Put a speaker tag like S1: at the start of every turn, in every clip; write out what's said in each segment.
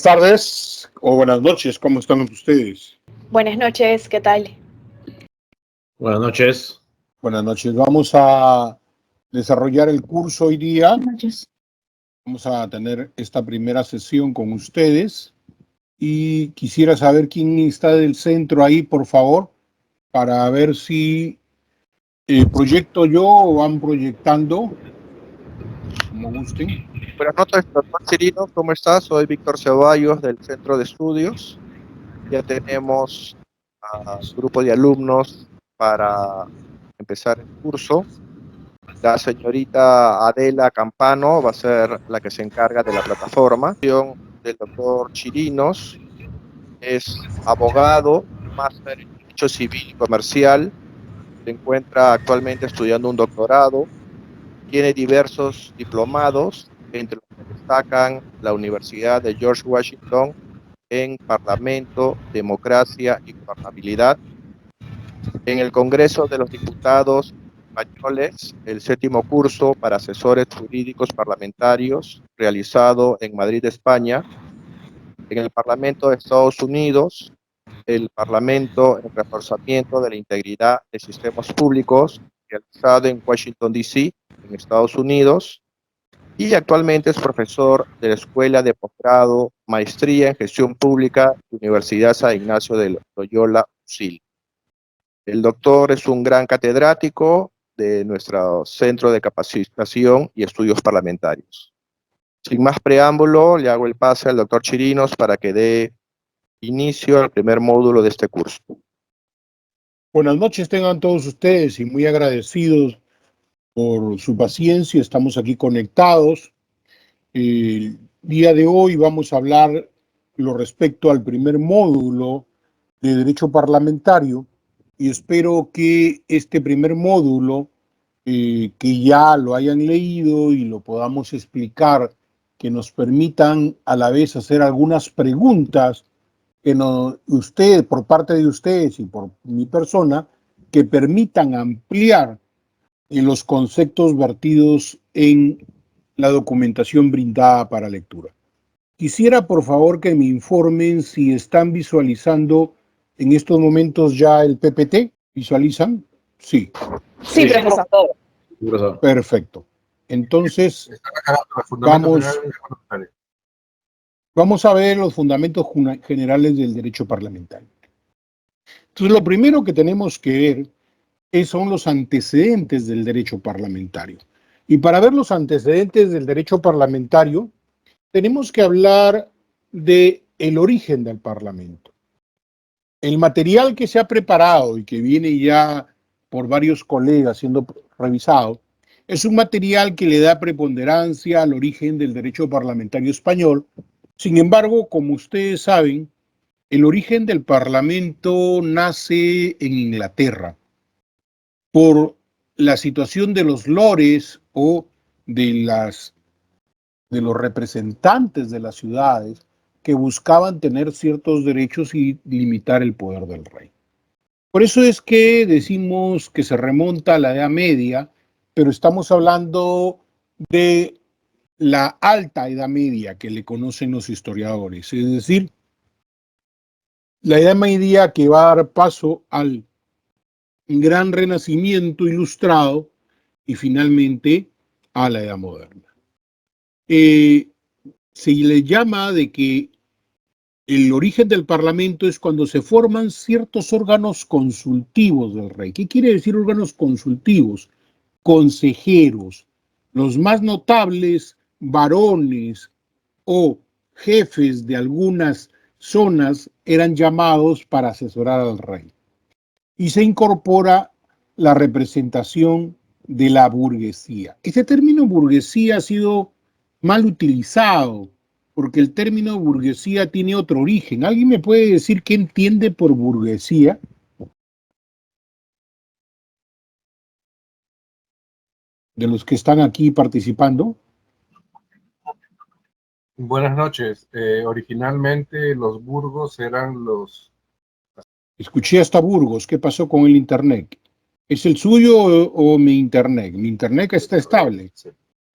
S1: tardes o buenas noches, ¿cómo están ustedes?
S2: Buenas noches, ¿qué tal?
S3: Buenas noches.
S1: Buenas noches, vamos a desarrollar el curso hoy día.
S2: Buenas noches.
S1: Vamos a tener esta primera sesión con ustedes y quisiera saber quién está del centro ahí, por favor, para ver si proyecto yo o van proyectando, como gusten.
S4: Buenas noches, doctor Chirino, ¿cómo estás? Soy Víctor Ceballos del Centro de Estudios. Ya tenemos al grupo de alumnos para empezar el curso. La señorita Adela Campano va a ser la que se encarga de la plataforma. Del doctor Chirinos es abogado, máster en Derecho Civil y Comercial. Se encuentra actualmente estudiando un doctorado. Tiene diversos diplomados, entre los que destacan la Universidad de George Washington en Parlamento, Democracia y Gobernabilidad. En el Congreso de los Diputados Españoles, el 7º curso para asesores jurídicos parlamentarios, realizado en Madrid, España. En el Parlamento de Estados Unidos, el Parlamento en reforzamiento de la integridad de sistemas públicos, realizado en Washington, D.C., en Estados Unidos, y actualmente es profesor de la Escuela de Posgrado, Maestría en Gestión Pública de Universidad San Ignacio de Loyola, UCIL. El doctor es un gran catedrático de nuestro Centro de Capacitación y Estudios Parlamentarios. Sin más preámbulo, le hago el pase al doctor Chirinos para que dé inicio al primer módulo de este curso.
S1: Buenas noches tengan todos ustedes y muy agradecidos por su paciencia. Estamos aquí conectados. El día de hoy vamos a hablar lo respecto al primer módulo de Derecho Parlamentario y espero que este primer módulo, que ya lo hayan leído y lo podamos explicar, que nos permitan a la vez hacer algunas preguntas que usted, por parte de ustedes y por mi persona, que permitan ampliar en los conceptos vertidos en la documentación brindada para lectura. Quisiera, por favor, que me informen si están visualizando en estos momentos ya el PPT. ¿Visualizan? Sí.
S2: Sí, profesor.
S1: Perfecto. Entonces, vamos a ver los fundamentos generales del derecho parlamentario. Entonces, lo primero que tenemos que ver son los antecedentes del derecho parlamentario. Y para ver los antecedentes del derecho parlamentario, tenemos que hablar del origen del Parlamento. El material que se ha preparado y que viene ya por varios colegas siendo revisado, es un material que le da preponderancia al origen del derecho parlamentario español. Sin embargo, como ustedes saben, el origen del Parlamento nace en Inglaterra por la situación de los lores o de los representantes de las ciudades que buscaban tener ciertos derechos y limitar el poder del rey. Por eso es que decimos que se remonta a la Edad Media, pero estamos hablando de la alta Edad Media que le conocen los historiadores, es decir, la Edad Media que va a dar paso al gran Renacimiento ilustrado y finalmente a la Edad Moderna. Se le llama de que el origen del Parlamento es cuando se forman ciertos órganos consultivos del rey. ¿Qué quiere decir órganos consultivos? Consejeros, los más notables varones o jefes de algunas zonas eran llamados para asesorar al rey. Y se incorpora la representación de la burguesía. Este término burguesía ha sido mal utilizado porque el término burguesía tiene otro origen. ¿Alguien me puede decir qué entiende por burguesía? De los que están aquí participando.
S5: Buenas noches. Originalmente los burgos eran los...
S1: Escuché hasta Burgos. ¿Qué pasó con el internet? ¿Es el suyo o mi internet? Mi internet está estable.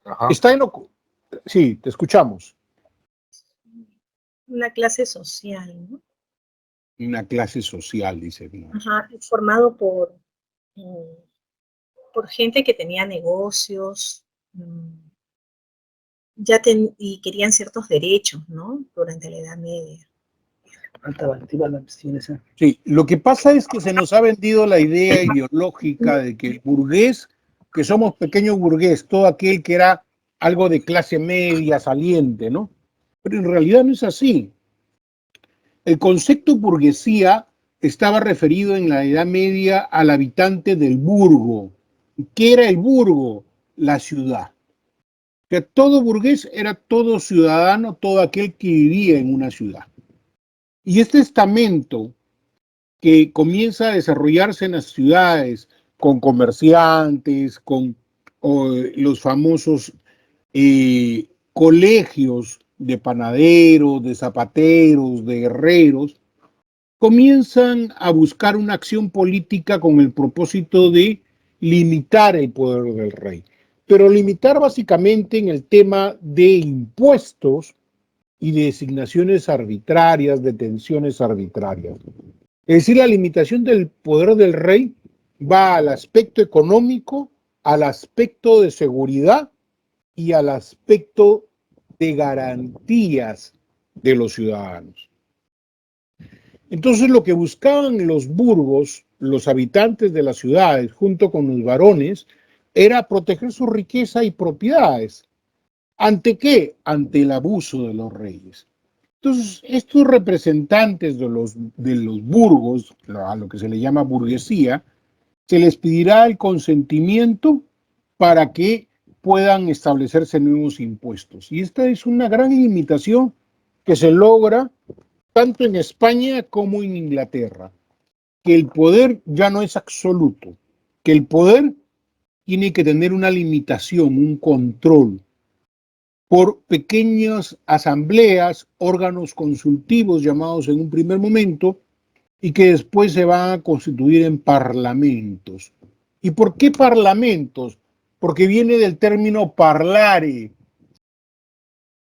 S5: Ajá.
S1: Está en... Sí, te escuchamos.
S6: una clase social, ¿no?
S1: Una clase social, dice. ¿No?
S6: Ajá, formado por gente que tenía negocios, y querían ciertos derechos, ¿no? Durante la Edad Media.
S1: Sí, lo que pasa es que se nos ha vendido la idea ideológica de que el burgués, que somos pequeño burgués, todo aquel que era algo de clase media, saliente, ¿no? Pero en realidad no es así. El concepto burguesía estaba referido en la Edad Media al habitante del burgo. ¿Qué era el burgo? La ciudad. Que todo burgués era todo ciudadano, todo aquel que vivía en una ciudad. Y este estamento que comienza a desarrollarse en las ciudades con comerciantes, con los famosos colegios de panaderos, de zapateros, de herreros, comienzan a buscar una acción política con el propósito de limitar el poder del rey, pero limitar básicamente en el tema de impuestos y de designaciones arbitrarias, detenciones arbitrarias. Es decir, la limitación del poder del rey va al aspecto económico, al aspecto de seguridad y al aspecto de garantías de los ciudadanos. Entonces, lo que buscaban los burgos, los habitantes de las ciudades, junto con los varones, era proteger su riqueza y propiedades. ¿Ante qué? Ante el abuso de los reyes. Entonces, estos representantes de los burgos, a lo que se le llama burguesía, se les pedirá el consentimiento para que puedan establecerse nuevos impuestos. Y esta es una gran limitación que se logra tanto en España como en Inglaterra, que el poder ya no es absoluto, que el poder tiene que tener una limitación, un control, por pequeñas asambleas, órganos consultivos llamados en un primer momento, y que después se van a constituir en parlamentos. ¿Y por qué parlamentos? Porque viene del término parlare,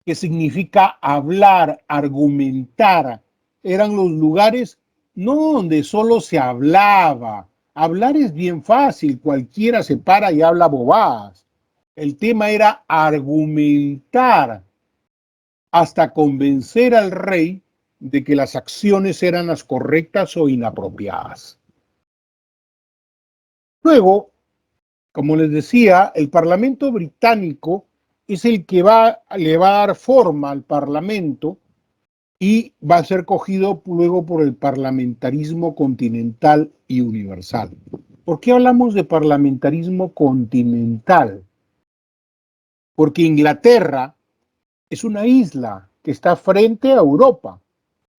S1: que significa hablar, argumentar. Eran los lugares no donde solo se hablaba. Hablar es bien fácil, cualquiera se para y habla bobadas. El tema era argumentar hasta convencer al rey de que las acciones eran las correctas o inapropiadas. Luego, como les decía, el Parlamento británico es el que le va a dar forma al Parlamento y va a ser cogido luego por el parlamentarismo continental y universal. ¿Por qué hablamos de parlamentarismo continental? Porque Inglaterra es una isla que está frente a Europa.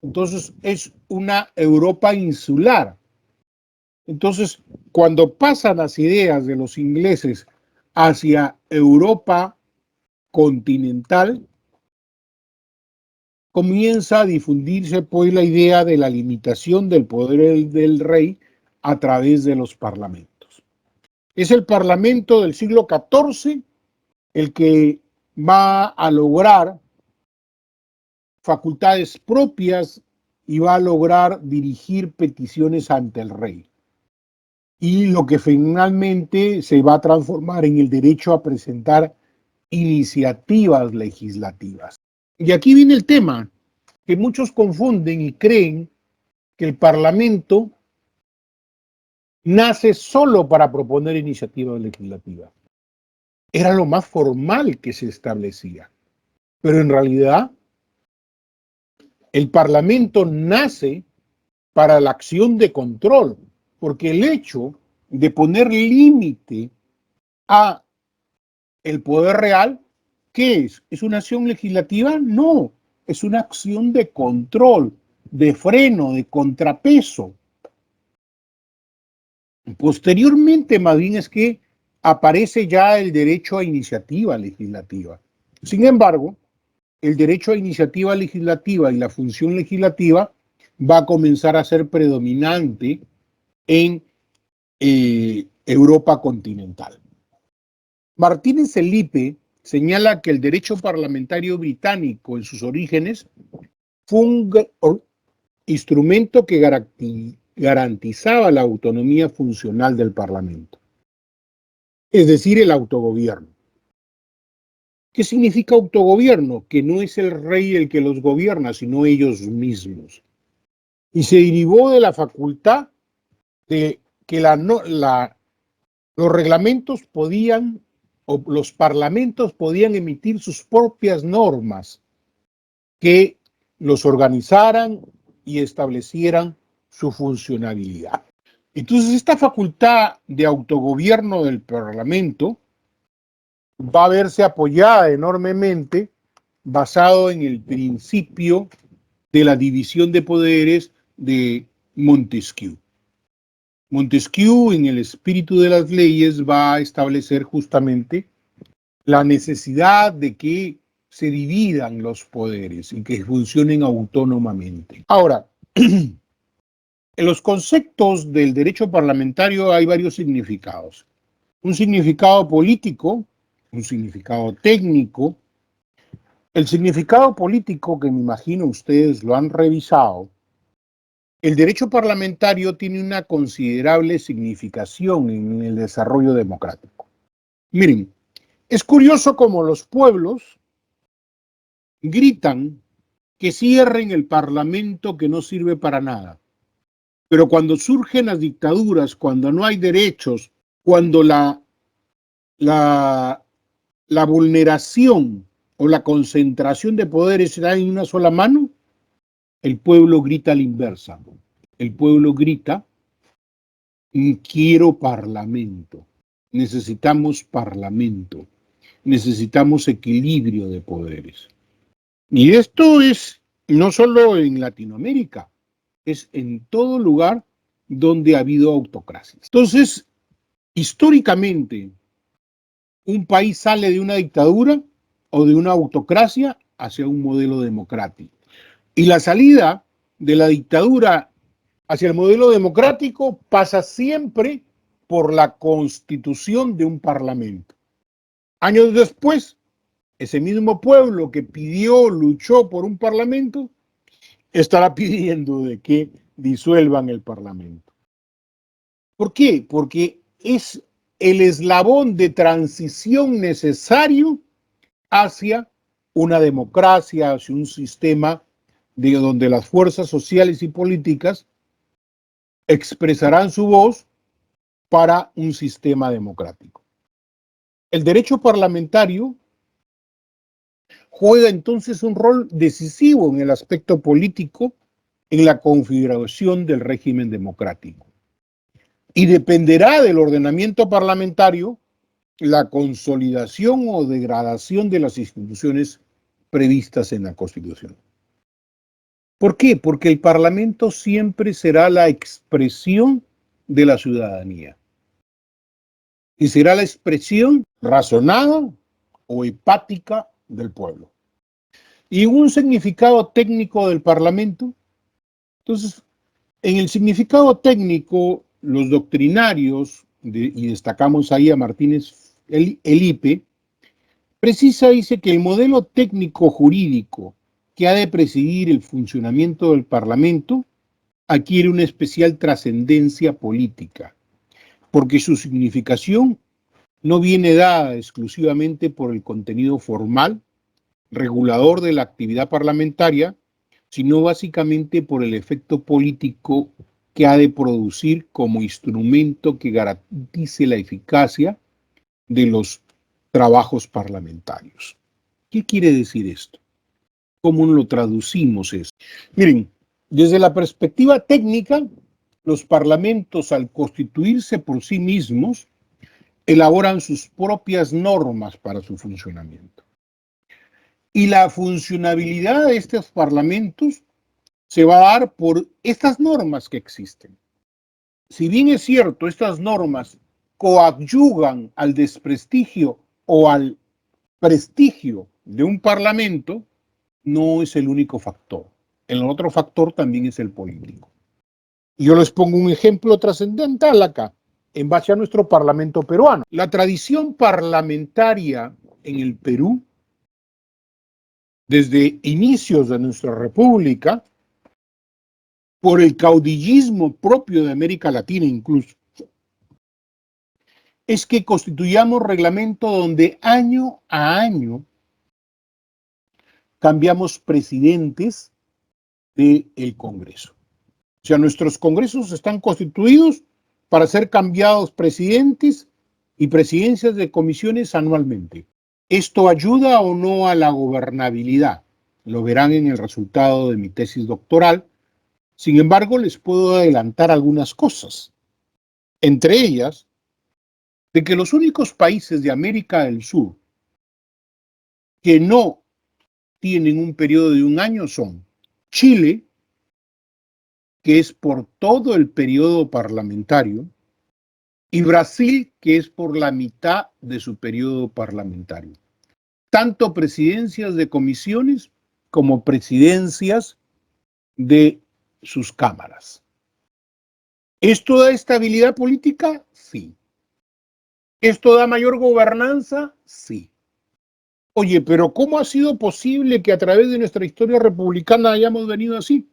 S1: Entonces es una Europa insular. Entonces, cuando pasan las ideas de los ingleses hacia Europa continental, comienza a difundirse pues la idea de la limitación del poder del rey a través de los parlamentos. Es el parlamento del siglo XIV el que va a lograr facultades propias y va a lograr dirigir peticiones ante el rey. Y lo que finalmente se va a transformar en el derecho a presentar iniciativas legislativas. Y aquí viene el tema, que muchos confunden y creen que el Parlamento nace solo para proponer iniciativas legislativas. Era lo más formal que se establecía. Pero en realidad, el Parlamento nace para la acción de control, porque el hecho de poner límite a el poder real, ¿qué es? ¿Es una acción legislativa? No, es una acción de control, de freno, de contrapeso. Posteriormente, más bien es que aparece ya el derecho a iniciativa legislativa. Sin embargo, el derecho a iniciativa legislativa y la función legislativa va a comenzar a ser predominante en Europa continental. Martínez Felipe señala que el derecho parlamentario británico en sus orígenes fue un instrumento que garantizaba la autonomía funcional del Parlamento, es decir, el autogobierno. ¿Qué significa autogobierno? Que no es el rey el que los gobierna, sino ellos mismos. Y se derivó de la facultad de que los reglamentos podían, o los parlamentos podían emitir sus propias normas que los organizaran y establecieran su funcionalidad. Entonces, esta facultad de autogobierno del Parlamento va a verse apoyada enormemente basado en el principio de la división de poderes de Montesquieu. Montesquieu, en el espíritu de las leyes, va a establecer justamente la necesidad de que se dividan los poderes y que funcionen autónomamente. Ahora, en los conceptos del derecho parlamentario hay varios significados. Un significado político, un significado técnico. El significado político, que me imagino ustedes lo han revisado, el derecho parlamentario tiene una considerable significación en el desarrollo democrático. Miren, es curioso cómo los pueblos gritan que cierren el parlamento, que no sirve para nada. Pero cuando surgen las dictaduras, cuando no hay derechos, cuando la vulneración o la concentración de poderes se da en una sola mano, el pueblo grita a la inversa. El pueblo grita: quiero parlamento, necesitamos equilibrio de poderes. Y esto es no solo en Latinoamérica, es en todo lugar donde ha habido autocracias. Entonces, históricamente, un país sale de una dictadura o de una autocracia hacia un modelo democrático. Y la salida de la dictadura hacia el modelo democrático pasa siempre por la constitución de un parlamento. Años después, ese mismo pueblo que luchó por un parlamento, estará pidiendo de que disuelvan el parlamento. ¿Por qué? Porque es el eslabón de transición necesario hacia una democracia, hacia un sistema donde las fuerzas sociales y políticas expresarán su voz para un sistema democrático. El derecho parlamentario juega entonces un rol decisivo en el aspecto político en la configuración del régimen democrático. Y dependerá del ordenamiento parlamentario la consolidación o degradación de las instituciones previstas en la Constitución. ¿Por qué? Porque el Parlamento siempre será la expresión de la ciudadanía. Y será la expresión razonada o hepática del pueblo. Y un significado técnico del Parlamento. Entonces, en el significado técnico, los doctrinarios, y destacamos ahí a Martínez Elipe, dice que el modelo técnico jurídico que ha de presidir el funcionamiento del Parlamento adquiere una especial trascendencia política, porque su significación no viene dada exclusivamente por el contenido formal, regulador de la actividad parlamentaria, sino básicamente por el efecto político que ha de producir como instrumento que garantice la eficacia de los trabajos parlamentarios. ¿Qué quiere decir esto? ¿Cómo lo traducimos esto? Miren, desde la perspectiva técnica, los parlamentos, al constituirse por sí mismos, elaboran sus propias normas para su funcionamiento. Y la funcionabilidad de estos parlamentos se va a dar por estas normas que existen. Si bien es cierto, estas normas coadyuvan al desprestigio o al prestigio de un parlamento, no es el único factor. El otro factor también es el político. Yo les pongo un ejemplo trascendental acá, en base a nuestro parlamento peruano. La tradición parlamentaria en el Perú desde inicios de nuestra república, por el caudillismo propio de América Latina incluso, es que constituyamos reglamento donde año a año cambiamos presidentes del Congreso. O sea, nuestros congresos están constituidos para ser cambiados presidentes y presidencias de comisiones anualmente. ¿Esto ayuda o no a la gobernabilidad? Lo verán en el resultado de mi tesis doctoral. Sin embargo, les puedo adelantar algunas cosas. Entre ellas, de que los únicos países de América del Sur que no tienen un periodo de un año son Chile, que es por todo el periodo parlamentario, y Brasil, que es por la mitad de su periodo parlamentario. Tanto presidencias de comisiones como presidencias de sus cámaras. ¿Esto da estabilidad política? Sí. ¿Esto da mayor gobernanza? Sí. Oye, pero ¿cómo ha sido posible que a través de nuestra historia republicana hayamos venido así?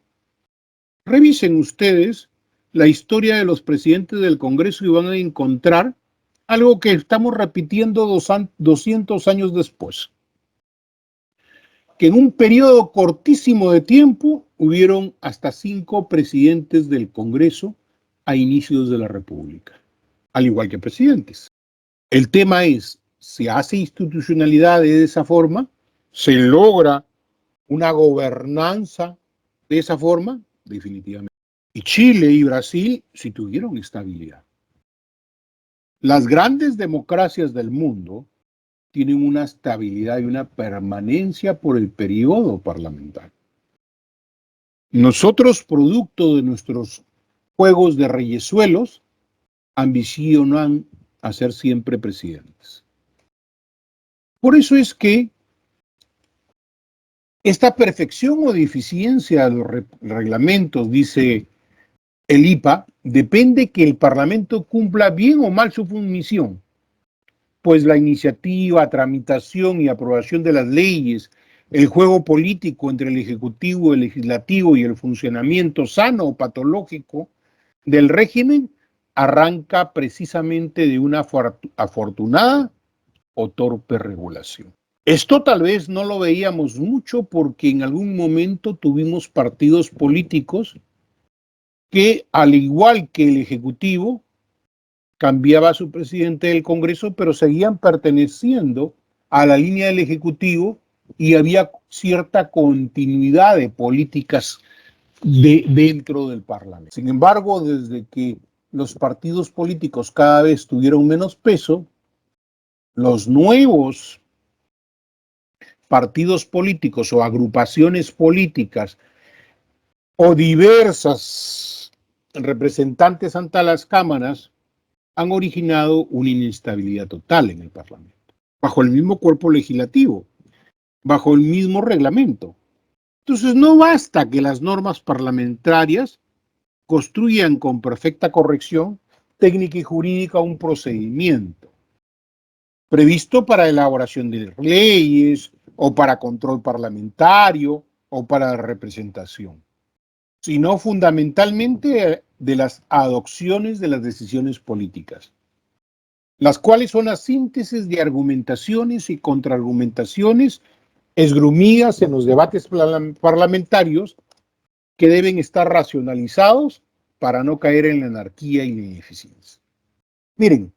S1: Revisen ustedes la historia de los presidentes del Congreso y van a encontrar algo que estamos repitiendo 200 años después. Que en un periodo cortísimo de tiempo hubieron hasta 5 presidentes del Congreso a inicios de la República, al igual que presidentes. El tema es, ¿se hace institucionalidad de esa forma? ¿Se logra una gobernanza de esa forma? Definitivamente. Y Chile y Brasil sí tuvieron estabilidad. Las grandes democracias del mundo tienen una estabilidad y una permanencia por el periodo parlamentario. Nosotros, producto de nuestros juegos de reyesuelos, ambicionan a ser siempre presidentes. Por eso es que esta perfección o deficiencia de los reglamentos, dice el IPA, depende que el Parlamento cumpla bien o mal su misión, pues la iniciativa, tramitación y aprobación de las leyes, el juego político entre el Ejecutivo, el Legislativo y el funcionamiento sano o patológico del régimen arranca precisamente de una afortunada o torpe regulación. Esto tal vez no lo veíamos mucho porque en algún momento tuvimos partidos políticos que, al igual que el Ejecutivo, cambiaba a su presidente del Congreso, pero seguían perteneciendo a la línea del Ejecutivo y había cierta continuidad de políticas dentro del Parlamento. Sin embargo, desde que los partidos políticos cada vez tuvieron menos peso, los nuevos partidos políticos o agrupaciones políticas o diversas representantes ante las cámaras han originado una inestabilidad total en el Parlamento, bajo el mismo cuerpo legislativo, bajo el mismo reglamento. Entonces, no basta que las normas parlamentarias construyan con perfecta corrección técnica y jurídica un procedimiento previsto para elaboración de leyes o para control parlamentario o para representación, sino fundamentalmente de las adopciones de las decisiones políticas, las cuales son la síntesis de argumentaciones y contraargumentaciones esgrimidas en los debates parlamentarios que deben estar racionalizados para no caer en la anarquía y la ineficiencia. Miren,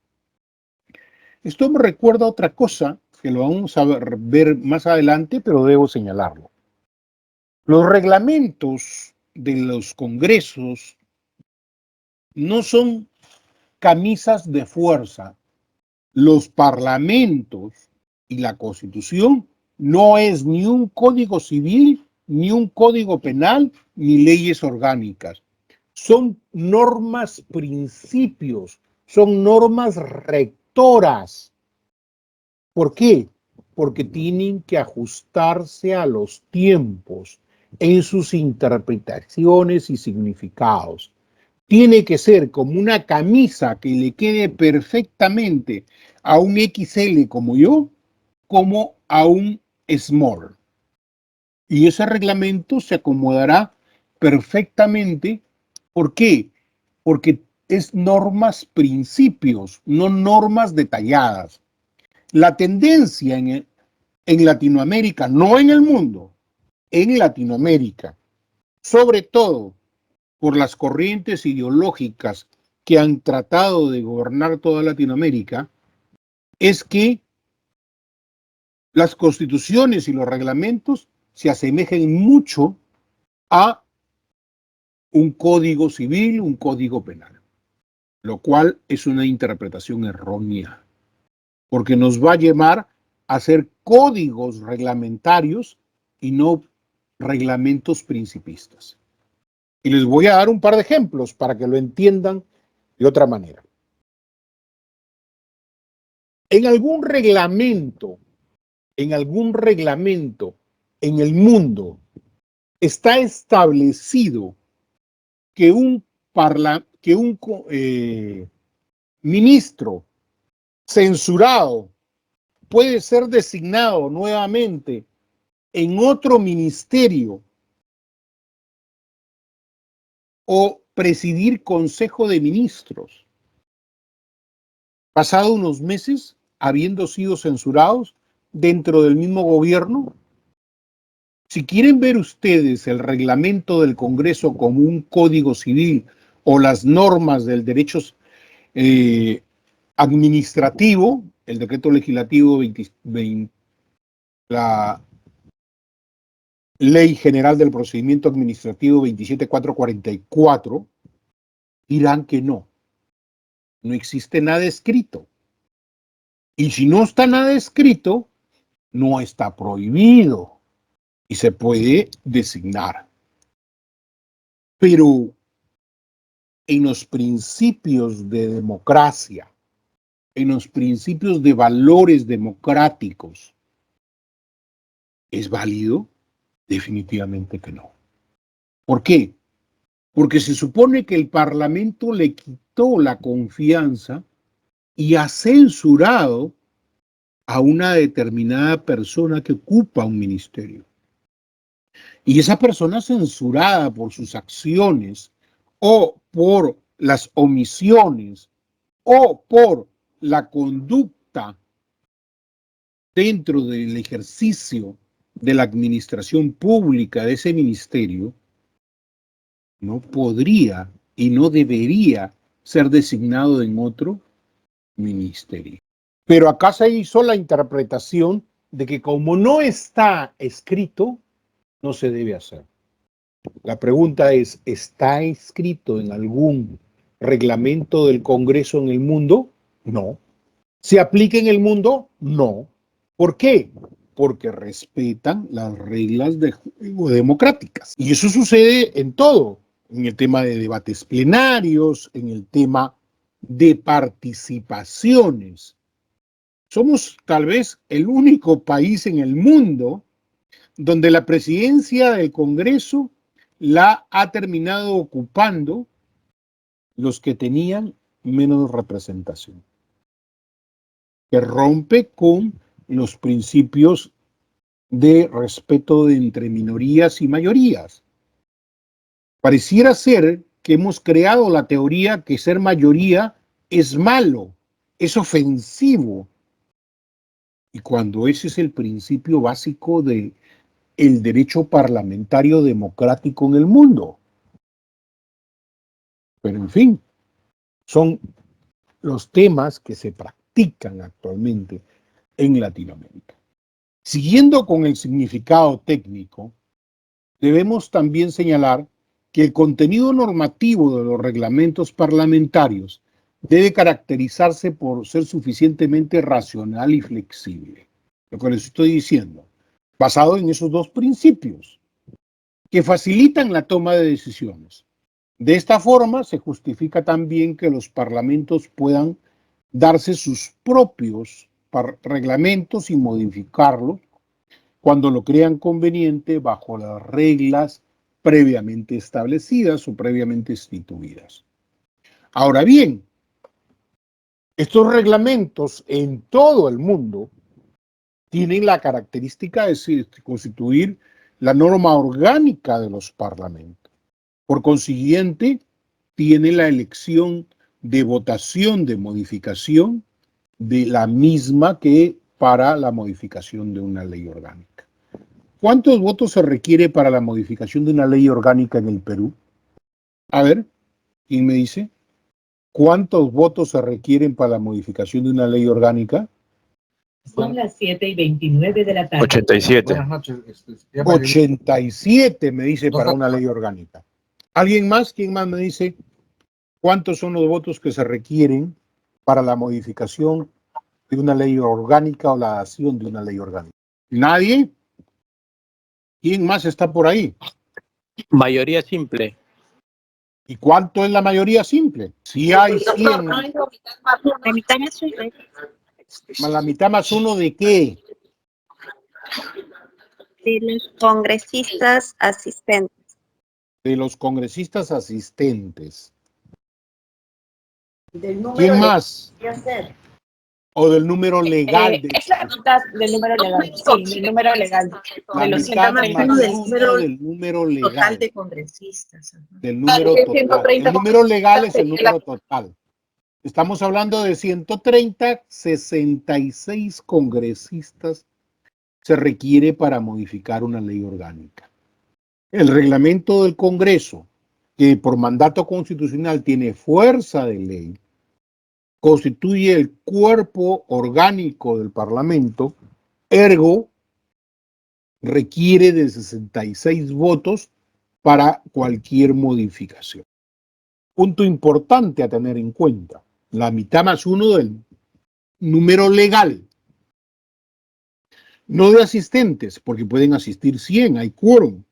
S1: esto me recuerda a otra cosa que lo vamos a ver más adelante, pero debo señalarlo. Los reglamentos de los congresos no son camisas de fuerza. Los parlamentos y la Constitución no es ni un código civil, ni un código penal, ni leyes orgánicas. Son normas principios, son normas rectoras. ¿Por qué? Porque tienen que ajustarse a los tiempos en sus interpretaciones y significados. Tiene que ser como una camisa que le quede perfectamente a un XL como yo, como a un small. Y ese reglamento se acomodará perfectamente. ¿Por qué? Porque es normas principios, no normas detalladas. La tendencia en Latinoamérica, no en el mundo, en Latinoamérica, sobre todo por las corrientes ideológicas que han tratado de gobernar toda Latinoamérica, es que las constituciones y los reglamentos se asemejen mucho a un código civil, un código penal, lo cual es una interpretación errónea, porque nos va a llevar a hacer códigos reglamentarios y no reglamentos principistas. Y les voy a dar un par de ejemplos para que lo entiendan de otra manera. En algún reglamento en el mundo está establecido que un ministro censurado puede ser designado nuevamente en otro ministerio o presidir consejo de ministros, pasado unos meses, habiendo sido censurados dentro del mismo gobierno. Si quieren ver ustedes el reglamento del Congreso como un código civil o las normas del derecho administrativo, el decreto legislativo la Ley General del Procedimiento Administrativo 27444, dirán que no existe nada escrito. Y si no está nada escrito, no está prohibido y se puede designar. Pero en los principios de democracia, en los principios de valores democráticos, ¿es válido? Definitivamente que no. ¿Por qué? Porque se supone que el Parlamento le quitó la confianza y ha censurado a una determinada persona que ocupa un ministerio. Y esa persona censurada por sus acciones o por las omisiones o por la conducta dentro del ejercicio de la administración pública de ese ministerio, no podría y no debería ser designado en otro ministerio. Pero acá se hizo la interpretación de que como no está escrito, no se debe hacer. La pregunta es, ¿está escrito en algún reglamento del Congreso en el mundo? No. ¿Se aplica en el mundo? No. ¿Por qué? Porque respetan las reglas de juego democráticas. Y eso sucede en todo, en el tema de debates plenarios, en el tema de participaciones. Somos tal vez el único país en el mundo donde la presidencia del Congreso la ha terminado ocupando los que tenían menos representación, que rompe con los principios de respeto entre minorías y mayorías. Pareciera ser que hemos creado la teoría que ser mayoría es malo, es ofensivo, y cuando ese es el principio básico del derecho parlamentario democrático en el mundo. Pero en fin, son los temas que se practican actualmente en Latinoamérica. Siguiendo con el significado técnico, debemos también señalar que el contenido normativo de los reglamentos parlamentarios debe caracterizarse por ser suficientemente racional y flexible. Lo que les estoy diciendo, basado en esos dos principios, que facilitan la toma de decisiones. De esta forma se justifica también que los parlamentos puedan darse sus propios reglamentos y modificarlos cuando lo crean conveniente bajo las reglas previamente establecidas o previamente instituidas. Ahora bien, estos reglamentos en todo el mundo tienen la característica de constituir la norma orgánica de los parlamentos. Por consiguiente, tiene la elección de votación de modificación de la misma que para la modificación de una ley orgánica. ¿Cuántos votos se requiere para la modificación de una ley orgánica en el Perú? A ver, ¿quién me dice? ¿Cuántos votos se requieren para la modificación de una ley orgánica?
S7: Son las 7:29 de la tarde.
S3: 87.
S5: Buenas noches.
S1: 87 me dice para una ley orgánica. ¿Alguien más? ¿Quién más me dice cuántos son los votos que se requieren para la modificación de una ley orgánica o la dación de una ley orgánica? ¿Nadie? ¿Quién más está por ahí?
S8: Mayoría simple.
S1: ¿Y cuánto es la mayoría simple? Si hay 100,
S6: La mitad más uno.
S1: más la mitad más uno ¿de qué?
S9: De los congresistas asistentes.
S1: De los congresistas asistentes.
S7: Del número
S1: ¿Quién
S7: de-
S1: más?
S7: ¿Qué hacer?
S1: ¿O del número legal?
S2: Es la mitad del número legal. Sí, del número legal.
S1: La
S2: De los
S1: mitad más
S2: 130.
S6: uno del
S1: uno
S6: número
S1: del número legal.
S6: Total de congresistas. Ajá.
S1: Del número
S2: Ah,
S1: total.
S2: 130
S1: El número legal es el
S2: sería
S1: número total. Estamos hablando de 130, 66 congresistas se requiere para modificar una ley orgánica. El reglamento del Congreso, que por mandato constitucional tiene fuerza de ley, constituye el cuerpo orgánico del Parlamento, ergo requiere de 66 votos para cualquier modificación. Punto importante a tener en cuenta, la mitad más uno del número legal, no de asistentes, porque pueden asistir 100, hay quórum,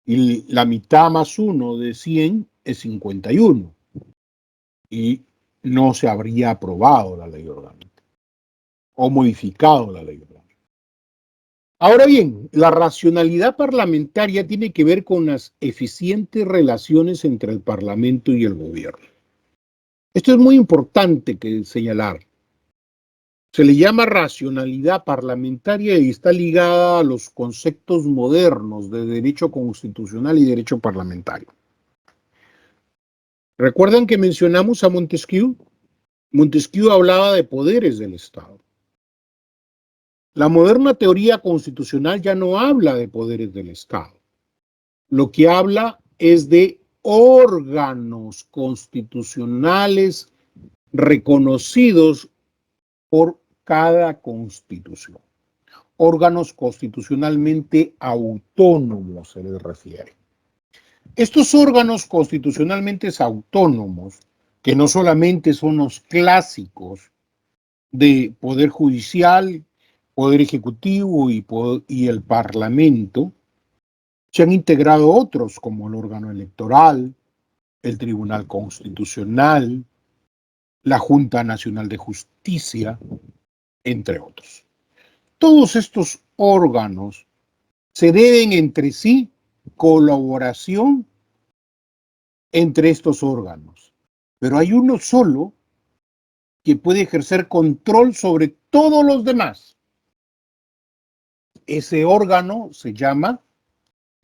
S1: y la mitad más uno de 100 es 51, y no se habría aprobado la ley orgánica, o modificado la ley orgánica. Ahora bien, la racionalidad parlamentaria tiene que ver con las eficientes relaciones entre el Parlamento y el gobierno. Esto es muy importante que señalar. Se le llama racionalidad parlamentaria y está ligada a los conceptos modernos de derecho constitucional y derecho parlamentario. ¿Recuerdan que mencionamos a Montesquieu? Montesquieu hablaba de poderes del Estado. La moderna teoría constitucional ya no habla de poderes del Estado. Lo que habla es de órganos constitucionales reconocidos por cada constitución. Órganos constitucionalmente autónomos se les refiere. Estos órganos constitucionalmente autónomos, que no solamente son los clásicos de poder judicial, poder ejecutivo y el parlamento, se han integrado otros como el órgano electoral, el Tribunal Constitucional, la Junta Nacional de Justicia, entre otros. Todos estos órganos se deben entre sí colaboración entre estos órganos, pero hay uno solo que puede ejercer control sobre todos los demás. Ese órgano se llama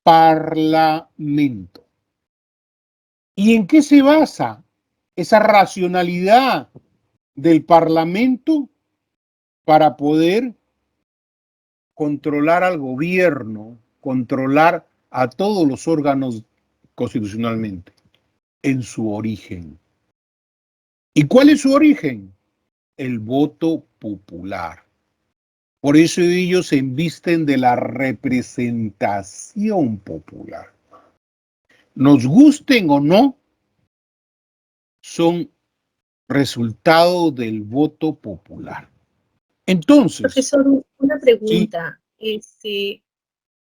S1: Parlamento. ¿Y en qué se basa esa racionalidad del Parlamento para poder controlar al gobierno, controlar a todos los órganos constitucionalmente? En su origen. ¿Y cuál es su origen? El voto popular. Por eso ellos se embisten de la representación popular. Nos gusten o no, son resultado del voto popular. Entonces,
S6: Profesor, una pregunta. El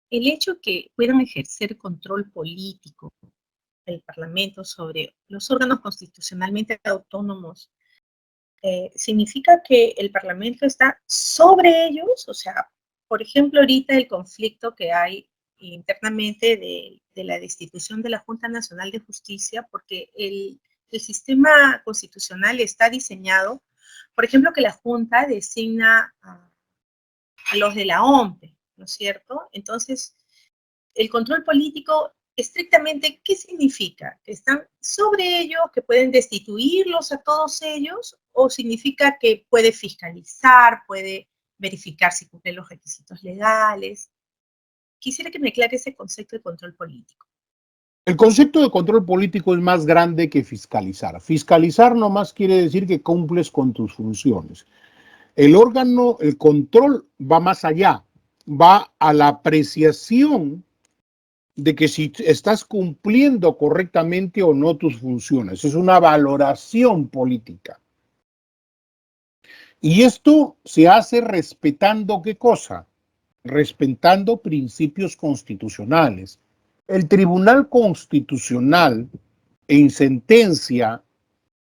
S6: hecho que puedan ejercer control político el Parlamento sobre los órganos constitucionalmente autónomos, ¿significa que el Parlamento está sobre ellos? O sea, por ejemplo, ahorita el conflicto que hay internamente de la destitución de la Junta Nacional de Justicia, porque el sistema constitucional está diseñado, por ejemplo, que la Junta designa a los de la OMPE, ¿no es cierto? Entonces, el control político, estrictamente, ¿qué significa? ¿Que están sobre ellos, que pueden destituirlos a todos ellos? ¿O significa que puede fiscalizar, puede verificar si cumplen los requisitos legales? Quisiera que me aclare ese concepto de control político.
S1: El concepto de control político es más grande que fiscalizar. Fiscalizar nomás quiere decir que cumples con tus funciones. El órgano, el control va más allá, va a la apreciación de que si estás cumpliendo correctamente o no tus funciones. Es una valoración política. Y esto se hace respetando ¿qué cosa? Respetando principios constitucionales. El Tribunal Constitucional, en sentencia,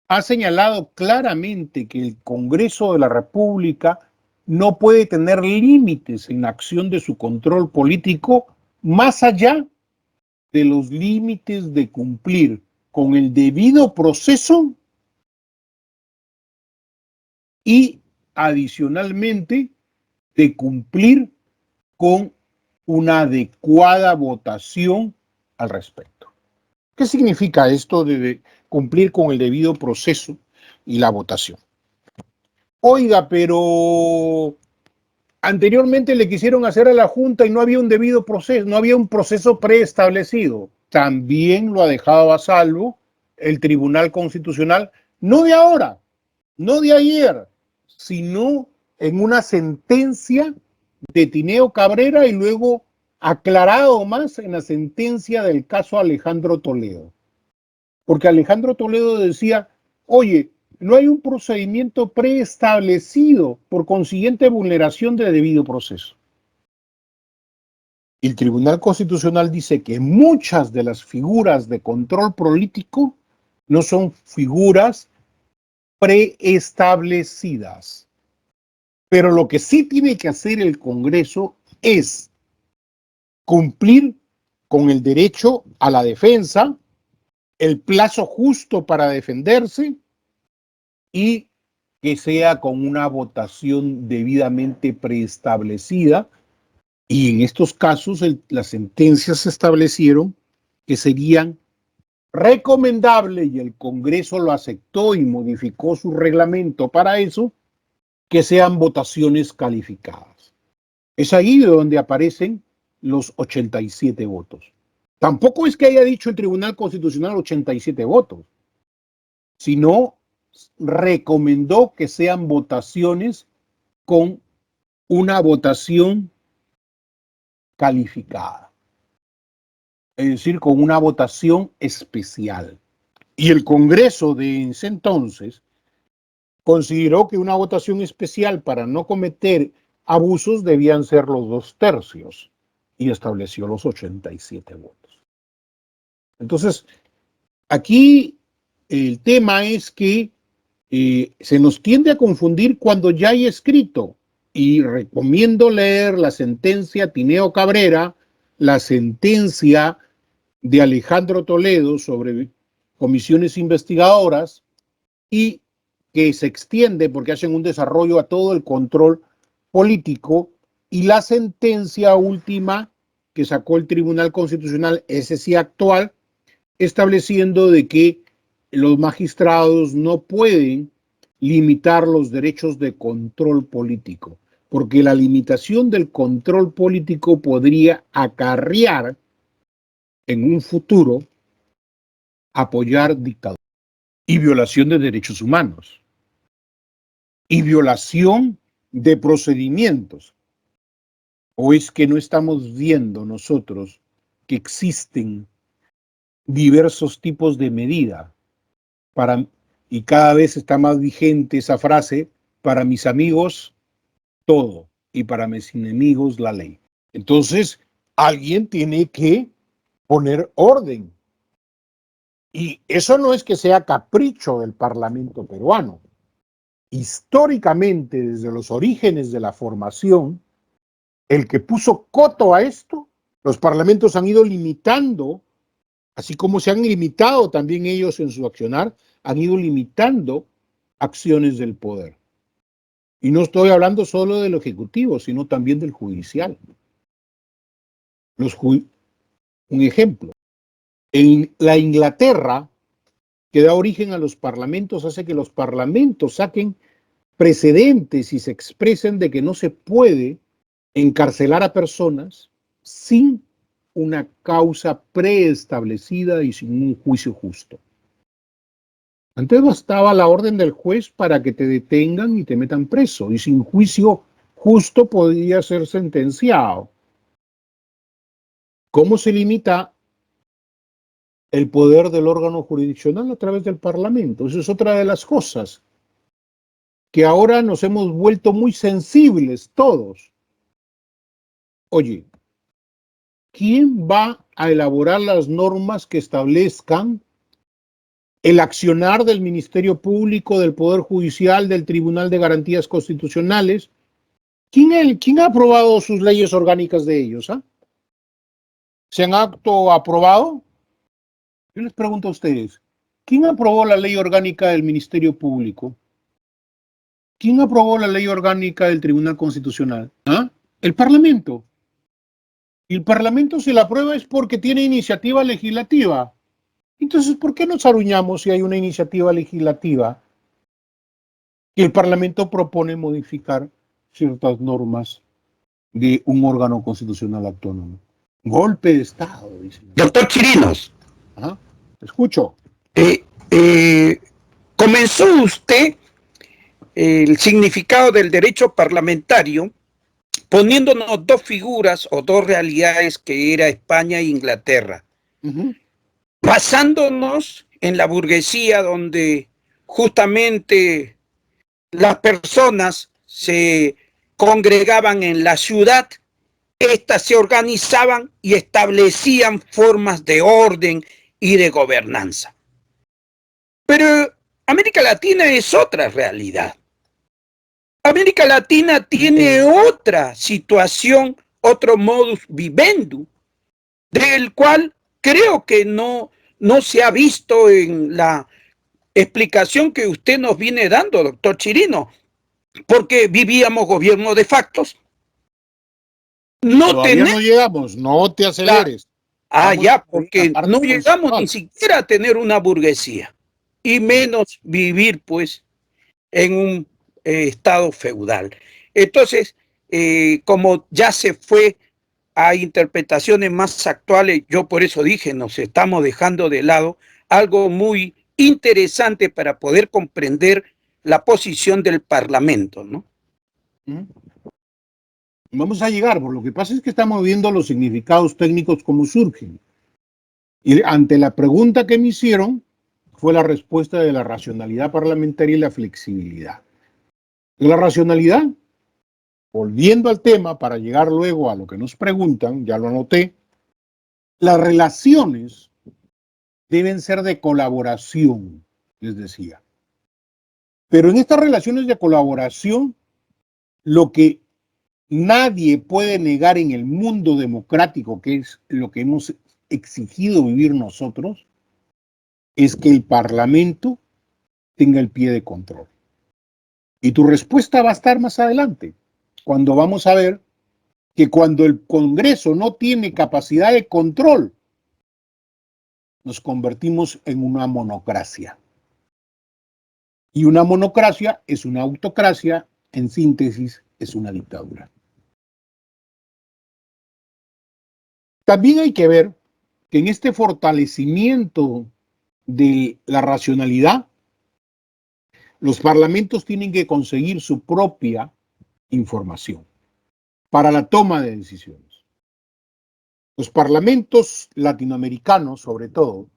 S1: ha señalado claramente que el Congreso de la República no puede tener límites en la acción de su control político más allá de los límites de cumplir con el debido proceso y adicionalmente de cumplir con una adecuada votación al respecto. ¿Qué significa esto de cumplir con el debido proceso y la votación? Oiga, pero anteriormente le quisieron hacer a la Junta y no había un debido proceso, no había un proceso preestablecido. También lo ha dejado a salvo el Tribunal Constitucional, no de ahora, no de ayer, sino en una sentencia de Tineo Cabrera y luego aclarado más en la sentencia del caso Alejandro Toledo. Porque Alejandro Toledo decía, oye, no hay un procedimiento preestablecido, por consiguiente vulneración de debido proceso. El Tribunal Constitucional dice que muchas de las figuras de control político no son figuras preestablecidas. Pero lo que sí tiene que hacer el Congreso es cumplir con el derecho a la defensa, el plazo justo para defenderse y que sea con una votación debidamente preestablecida. Y en estos casos las sentencias establecieron que serían recomendables, y el Congreso lo aceptó y modificó su reglamento para eso, que sean votaciones calificadas. Es ahí de donde aparecen los 87 votos. Tampoco es que haya dicho el Tribunal Constitucional 87 votos, sino recomendó que sean votaciones con una votación calificada, es decir, con una votación especial. Y el Congreso de ese entonces consideró que una votación especial para no cometer abusos debían ser los 2/3 y estableció los 87 votos. Entonces, aquí el tema es que se nos tiende a confundir cuando ya hay escrito, y recomiendo leer la sentencia Tineo Cabrera, la sentencia de Alejandro Toledo sobre comisiones investigadoras, y que se extiende porque hacen un desarrollo a todo el control político, y la sentencia última que sacó el Tribunal Constitucional, ese sí actual, estableciendo de que los magistrados no pueden limitar los derechos de control político, porque la limitación del control político podría acarrear en un futuro apoyar dictaduras y violación de derechos humanos y violación de procedimientos. ¿O es que no estamos viendo nosotros que existen diversos tipos de medida y cada vez está más vigente esa frase: para mis amigos todo y para mis enemigos la ley? Entonces, alguien tiene que poner orden. Y eso no es que sea capricho del Parlamento peruano. Históricamente, desde los orígenes de la formación, el que puso coto a esto, los parlamentos han ido limitando, así como se han limitado también ellos en su accionar, han ido limitando acciones del poder. Y no estoy hablando solo del ejecutivo, sino también del judicial. Un ejemplo, en la Inglaterra, que da origen a los parlamentos, hace que los parlamentos saquen precedentes y se expresen de que no se puede encarcelar a personas sin una causa preestablecida y sin un juicio justo. Antes bastaba la orden del juez para que te detengan y te metan preso, y sin juicio justo podía ser sentenciado. ¿Cómo se limita el poder del órgano jurisdiccional? A través del Parlamento. Eso es otra de las cosas que ahora nos hemos vuelto muy sensibles todos. Oye, ¿quién va a elaborar las normas que establezcan el accionar del Ministerio Público, del Poder Judicial, del Tribunal de Garantías Constitucionales? ¿Quién ha aprobado sus leyes orgánicas de ellos? ¿Se han acto aprobado? Yo les pregunto a ustedes, ¿quién aprobó la ley orgánica del Ministerio Público? ¿Quién aprobó la ley orgánica del Tribunal Constitucional? El Parlamento. Y el Parlamento, si la aprueba, es porque tiene iniciativa legislativa. Entonces, ¿por qué nos aruñamos si hay una iniciativa legislativa que el Parlamento propone modificar ciertas normas de un órgano constitucional autónomo? Golpe de Estado, dice.
S10: Doctor Chirinos.
S1: Ajá, escucho.
S10: Comenzó usted el significado del derecho parlamentario poniéndonos dos figuras o dos realidades que era España e Inglaterra. Basándonos en la burguesía donde justamente las personas se congregaban en la ciudad, éstas se organizaban y establecían formas de orden y de gobernanza. Pero América Latina es otra realidad. América Latina tiene otra situación, otro modus vivendi, del cual creo que no se ha visto en la explicación que usted nos viene dando, doctor Chirino, porque vivíamos gobierno de factos.
S1: Todavía no llegamos, no te aceleres.
S10: Ya, porque no llegamos ni siquiera a tener una burguesía, y menos vivir, pues, en un estado feudal. Entonces, como ya se fue a interpretaciones más actuales, yo por eso dije, nos estamos dejando de lado algo muy interesante para poder comprender la posición del Parlamento, ¿no?
S1: Vamos a llegar, por lo que pasa es que estamos viendo los significados técnicos como surgen. Y ante la pregunta que me hicieron, fue la respuesta de la racionalidad parlamentaria y la flexibilidad. La racionalidad, volviendo al tema para llegar luego a lo que nos preguntan, ya lo anoté, las relaciones deben ser de colaboración, les decía. Pero en estas relaciones de colaboración, lo que nadie puede negar en el mundo democrático, que es lo que hemos exigido vivir nosotros, es que el Parlamento tenga el pie de control. Y tu respuesta va a estar más adelante, cuando vamos a ver que cuando el Congreso no tiene capacidad de control, nos convertimos en una monocracia. Y una monocracia es una autocracia, en síntesis, es una dictadura. También hay que ver que en este fortalecimiento de la racionalidad, los parlamentos tienen que conseguir su propia información para la toma de decisiones. Los parlamentos latinoamericanos, sobre todo,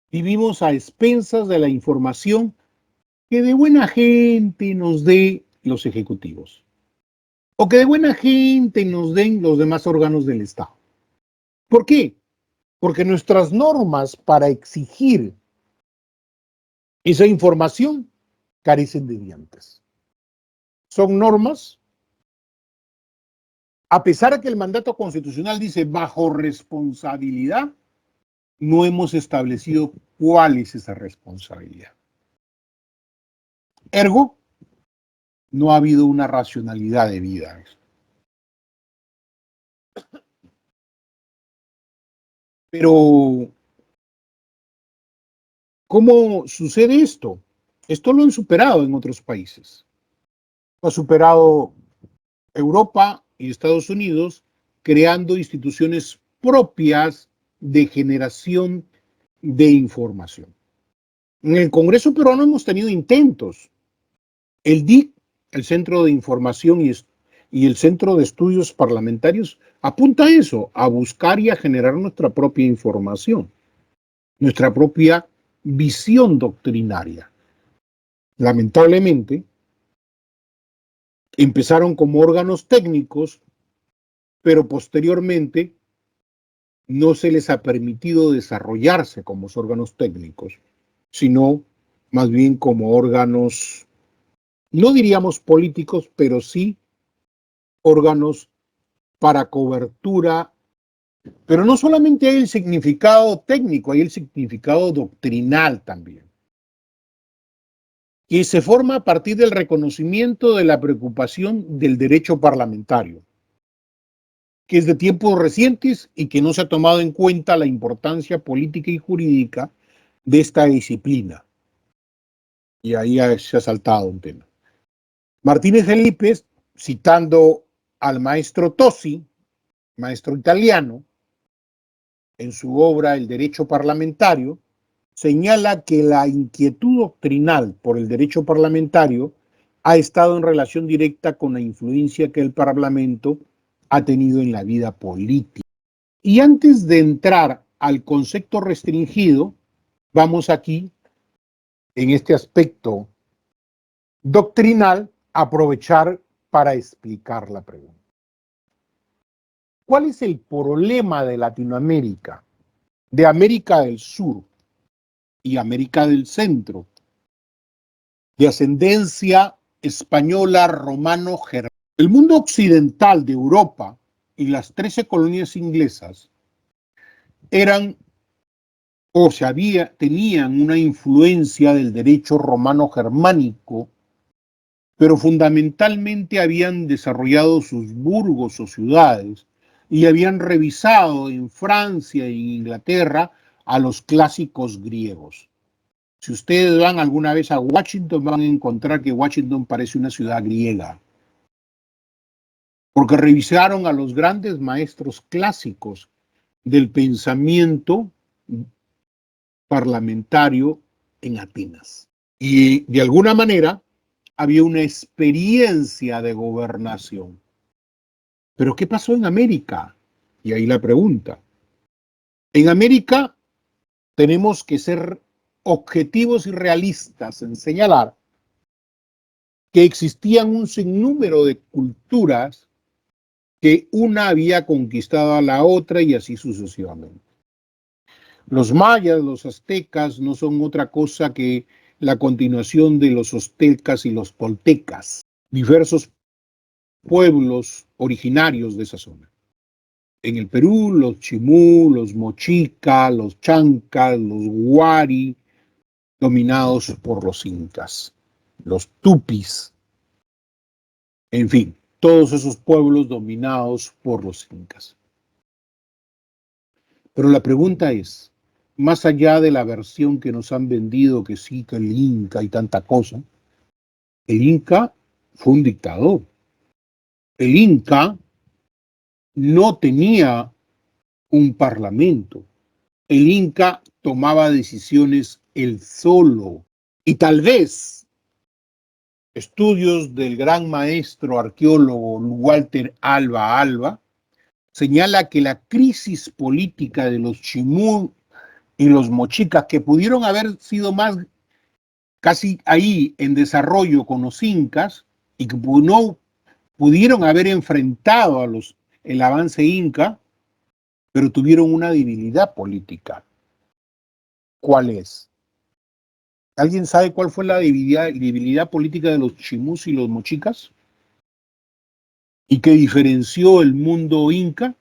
S1: vivimos a expensas de la información que de buena gente nos dé los ejecutivos o que de buena gente nos den los demás órganos del Estado. ¿Por qué? Porque nuestras normas para exigir esa información carecen de dientes. Son normas, a pesar de que el mandato constitucional dice bajo responsabilidad, no hemos establecido cuál es esa responsabilidad. Ergo, no ha habido una racionalidad de vida. Pero, ¿cómo sucede esto? Esto lo han superado en otros países. Lo ha superado Europa y Estados Unidos, creando instituciones propias de generación de información. En el Congreso peruano hemos tenido intentos. El DIC, el Centro de Información y el Centro de Estudios Parlamentarios, apunta a eso, a buscar y a generar nuestra propia información, nuestra propia visión doctrinaria. Lamentablemente, empezaron como órganos técnicos, pero posteriormente no se les ha permitido desarrollarse como órganos técnicos, sino más bien como órganos, no diríamos políticos, pero sí órganos para cobertura. Pero no solamente hay el significado técnico, hay el significado doctrinal también. Y se forma a partir del reconocimiento de la preocupación del derecho parlamentario, que es de tiempos recientes y que no se ha tomado en cuenta la importancia política y jurídica de esta disciplina. Y ahí se ha saltado un tema. Martínez Felipe, citando al maestro Tosi, maestro italiano, en su obra El Derecho Parlamentario, señala que la inquietud doctrinal por el derecho parlamentario ha estado en relación directa con la influencia que el Parlamento ha tenido en la vida política. Y antes de entrar al concepto restringido, vamos aquí, en este aspecto doctrinal, a aprovechar para explicar la pregunta. ¿Cuál es el problema de Latinoamérica, de América del Sur y América del Centro, de ascendencia española, romano-germana? El mundo occidental de Europa y las 13 colonias inglesas eran tenían una influencia del derecho romano-germánico, pero fundamentalmente habían desarrollado sus burgos o ciudades y habían revisado en Francia e Inglaterra a los clásicos griegos. Si ustedes van alguna vez a Washington, van a encontrar que Washington parece una ciudad griega, porque revisaron a los grandes maestros clásicos del pensamiento parlamentario en Atenas. Y de alguna manera había una experiencia de gobernación. Pero ¿qué pasó en América? Y ahí la pregunta. En América tenemos que ser objetivos y realistas en señalar que existían un sinnúmero de culturas que una había conquistado a la otra y así sucesivamente. Los mayas, los aztecas no son otra cosa que la continuación de los aztecas y los toltecas, diversos pueblos originarios de esa zona. En el Perú, los chimú, los mochica, los chancas, los huari, dominados por los incas, los tupis, en fin, todos esos pueblos dominados por los incas. Pero la pregunta es, más allá de la versión que nos han vendido, que sí, que el Inca y tanta cosa, el Inca fue un dictador. El Inca no tenía un parlamento. El Inca tomaba decisiones él solo. Y tal vez estudios del gran maestro arqueólogo Walter Alba señala que la crisis política de los chimú y los mochicas, que pudieron haber sido más casi ahí en desarrollo con los incas y que no pudieron haber enfrentado el avance inca, pero tuvieron una debilidad política. ¿Cuál es? ¿Alguien sabe cuál fue la debilidad política de los chimús y los mochicas? ¿Y qué diferenció el mundo inca?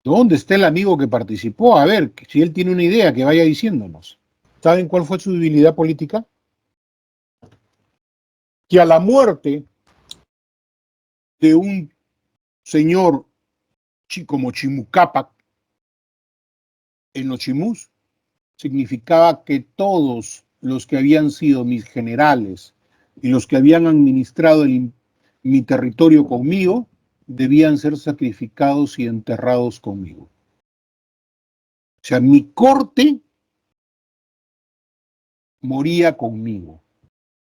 S1: ¿Dónde está el amigo que participó? A ver, si él tiene una idea, que vaya diciéndonos. ¿Saben cuál fue su debilidad política? Que a la muerte de un señor como Chimucápac, en los chimús significaba que todos los que habían sido mis generales y los que habían administrado mi territorio conmigo debían ser sacrificados y enterrados conmigo. O sea, mi corte moría conmigo.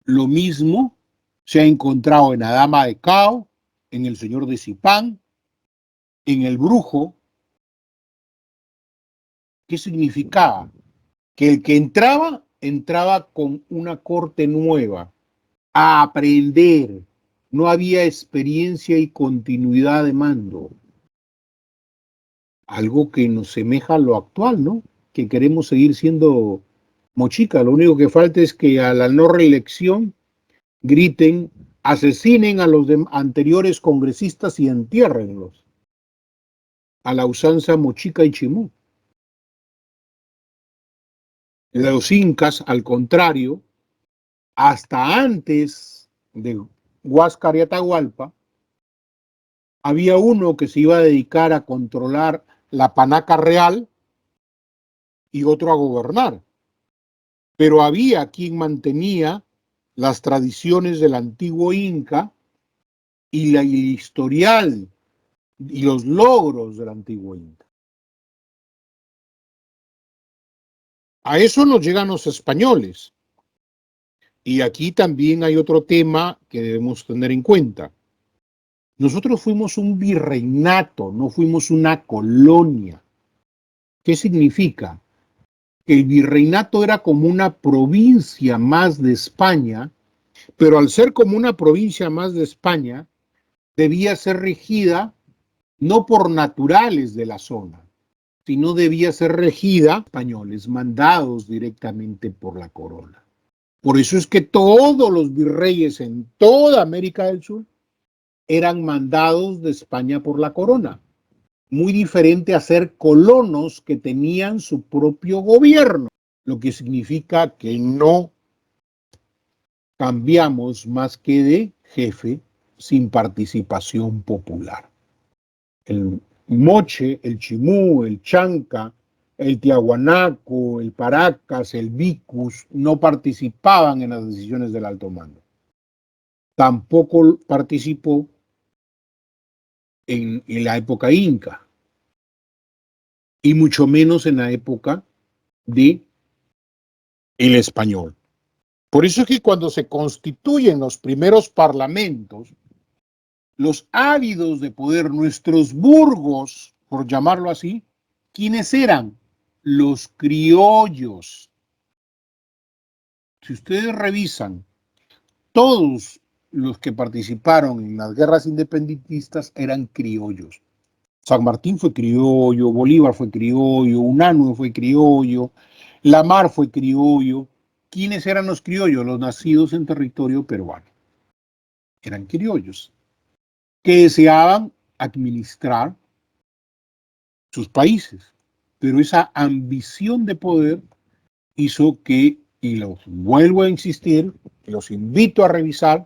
S1: Lo mismo se ha encontrado en Adama de Cao, en el señor de Zipán, en el brujo. ¿Qué significaba? Que el que entraba con una corte nueva, a aprender. No había experiencia y continuidad de mando. Algo que nos semeja a lo actual, ¿no? Que queremos seguir siendo mochica. Lo único que falta es que a la no reelección griten, asesinen a los anteriores congresistas y entiérrenlos. A la usanza mochica y chimú. Los incas, al contrario, hasta antes de Huáscar y Atahualpa, había uno que se iba a dedicar a controlar la panaca real y otro a gobernar. Pero había quien mantenía las tradiciones del antiguo Inca y el historial y los logros del antiguo Inca. A eso nos llegan los españoles. Y aquí también hay otro tema que debemos tener en cuenta. Nosotros fuimos un virreinato, no fuimos una colonia. ¿Qué significa? Que el virreinato era como una provincia más de España, pero al ser como una provincia más de España, debía ser regida no por naturales de la zona, sino debía ser regida por españoles mandados directamente por la corona. Por eso es que todos los virreyes en toda América del Sur eran mandados de España por la corona. Muy diferente a ser colonos que tenían su propio gobierno, lo que significa que no cambiamos más que de jefe sin participación popular. El moche, el chimú, el chanca, el tiahuanaco, el paracas, el vicus no participaban en las decisiones del alto mando. Tampoco participó en la época inca y mucho menos en la época de el español. Por eso es que cuando se constituyen los primeros parlamentos, los ávidos de poder, nuestros burgos, por llamarlo así, ¿quiénes eran? Los criollos. Si ustedes revisan, todos los que participaron en las guerras independentistas eran criollos. San Martín fue criollo, Bolívar fue criollo, Unanue fue criollo, Lamar fue criollo. ¿Quiénes eran los criollos? Los nacidos en territorio peruano. Eran criollos que deseaban administrar sus países, pero esa ambición de poder hizo que, y los vuelvo a insistir, los invito a revisar,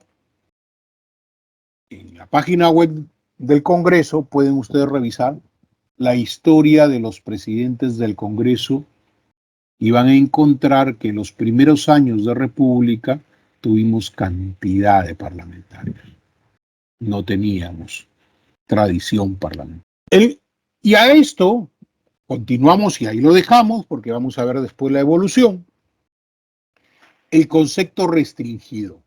S1: en la página web del Congreso pueden ustedes revisar la historia de los presidentes del Congreso y van a encontrar que en los primeros años de República tuvimos cantidad de parlamentarios. No teníamos tradición parlamentaria. Y a esto continuamos y ahí lo dejamos porque vamos a ver después la evolución. El concepto restringido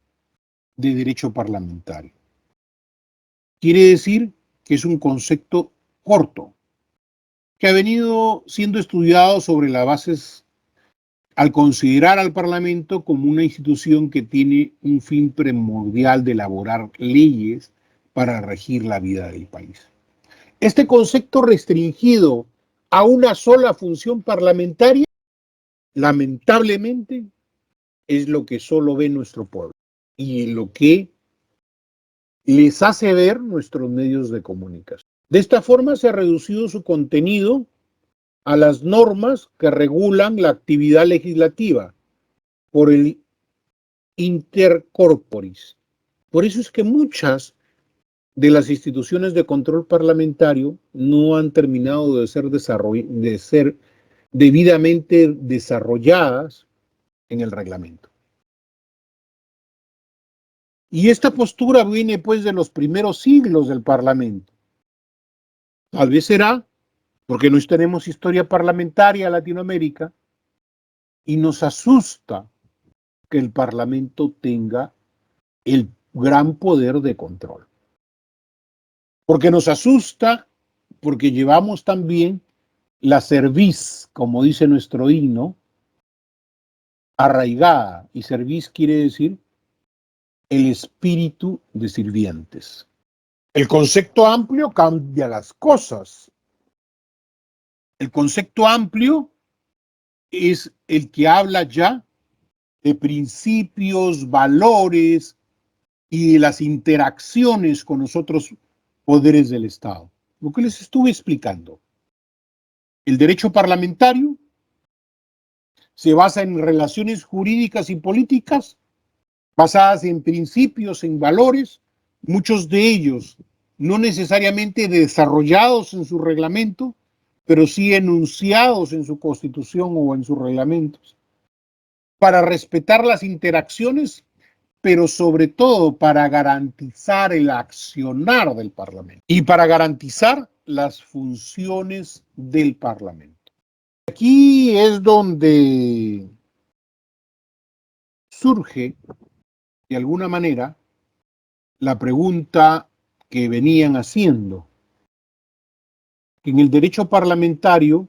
S1: de derecho parlamentario. Quiere decir que es un concepto corto, que ha venido siendo estudiado sobre las bases al considerar al Parlamento como una institución que tiene un fin primordial de elaborar leyes para regir la vida del país. Este concepto restringido a una sola función parlamentaria, lamentablemente, es lo que solo ve nuestro pueblo y lo que les hace ver nuestros medios de comunicación. De esta forma se ha reducido su contenido a las normas que regulan la actividad legislativa por el inter corporis. Por eso es que muchas de las instituciones de control parlamentario no han terminado de ser debidamente desarrolladas en el reglamento. Y esta postura viene pues de los primeros siglos del Parlamento. Tal vez será porque no tenemos historia parlamentaria en Latinoamérica y nos asusta que el Parlamento tenga el gran poder de control. Porque nos asusta, porque llevamos también la cerviz, como dice nuestro himno, arraigada. Y cerviz quiere decir el espíritu de sirvientes. El concepto amplio cambia las cosas. El concepto amplio es el que habla ya de principios, valores y de las interacciones con los otros poderes del Estado. Lo que les estuve explicando. El derecho parlamentario se basa en relaciones jurídicas y políticas basadas en principios, en valores, muchos de ellos no necesariamente desarrollados en su reglamento, pero sí enunciados en su constitución o en sus reglamentos, para respetar las interacciones, pero sobre todo para garantizar el accionar del Parlamento y para garantizar las funciones del Parlamento. Aquí es donde surge, de alguna manera, la pregunta que venían haciendo. En el derecho parlamentario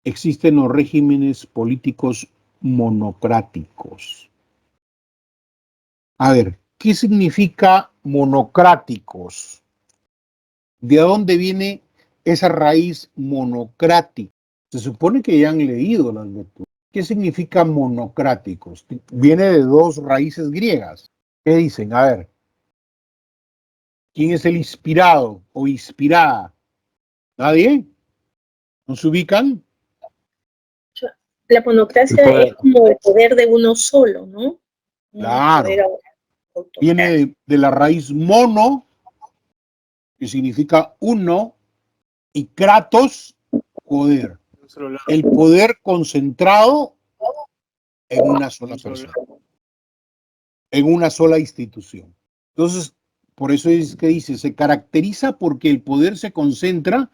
S1: existen los regímenes políticos monocráticos. A ver, ¿qué significa monocráticos? ¿De dónde viene esa raíz monocrática? Se supone que ya han leído las lecturas. ¿Qué significa monocráticos? Viene de dos raíces griegas. ¿Qué dicen? A ver, ¿quién es el inspirado o inspirada? ¿Nadie? ¿No se ubican?
S6: La monocracia es como el poder de uno solo, ¿no?
S1: Claro. Viene de la raíz mono, que significa uno, y kratos, poder. El poder concentrado en una sola persona, en una sola institución. Entonces, por eso es que dice, se caracteriza porque el poder se concentra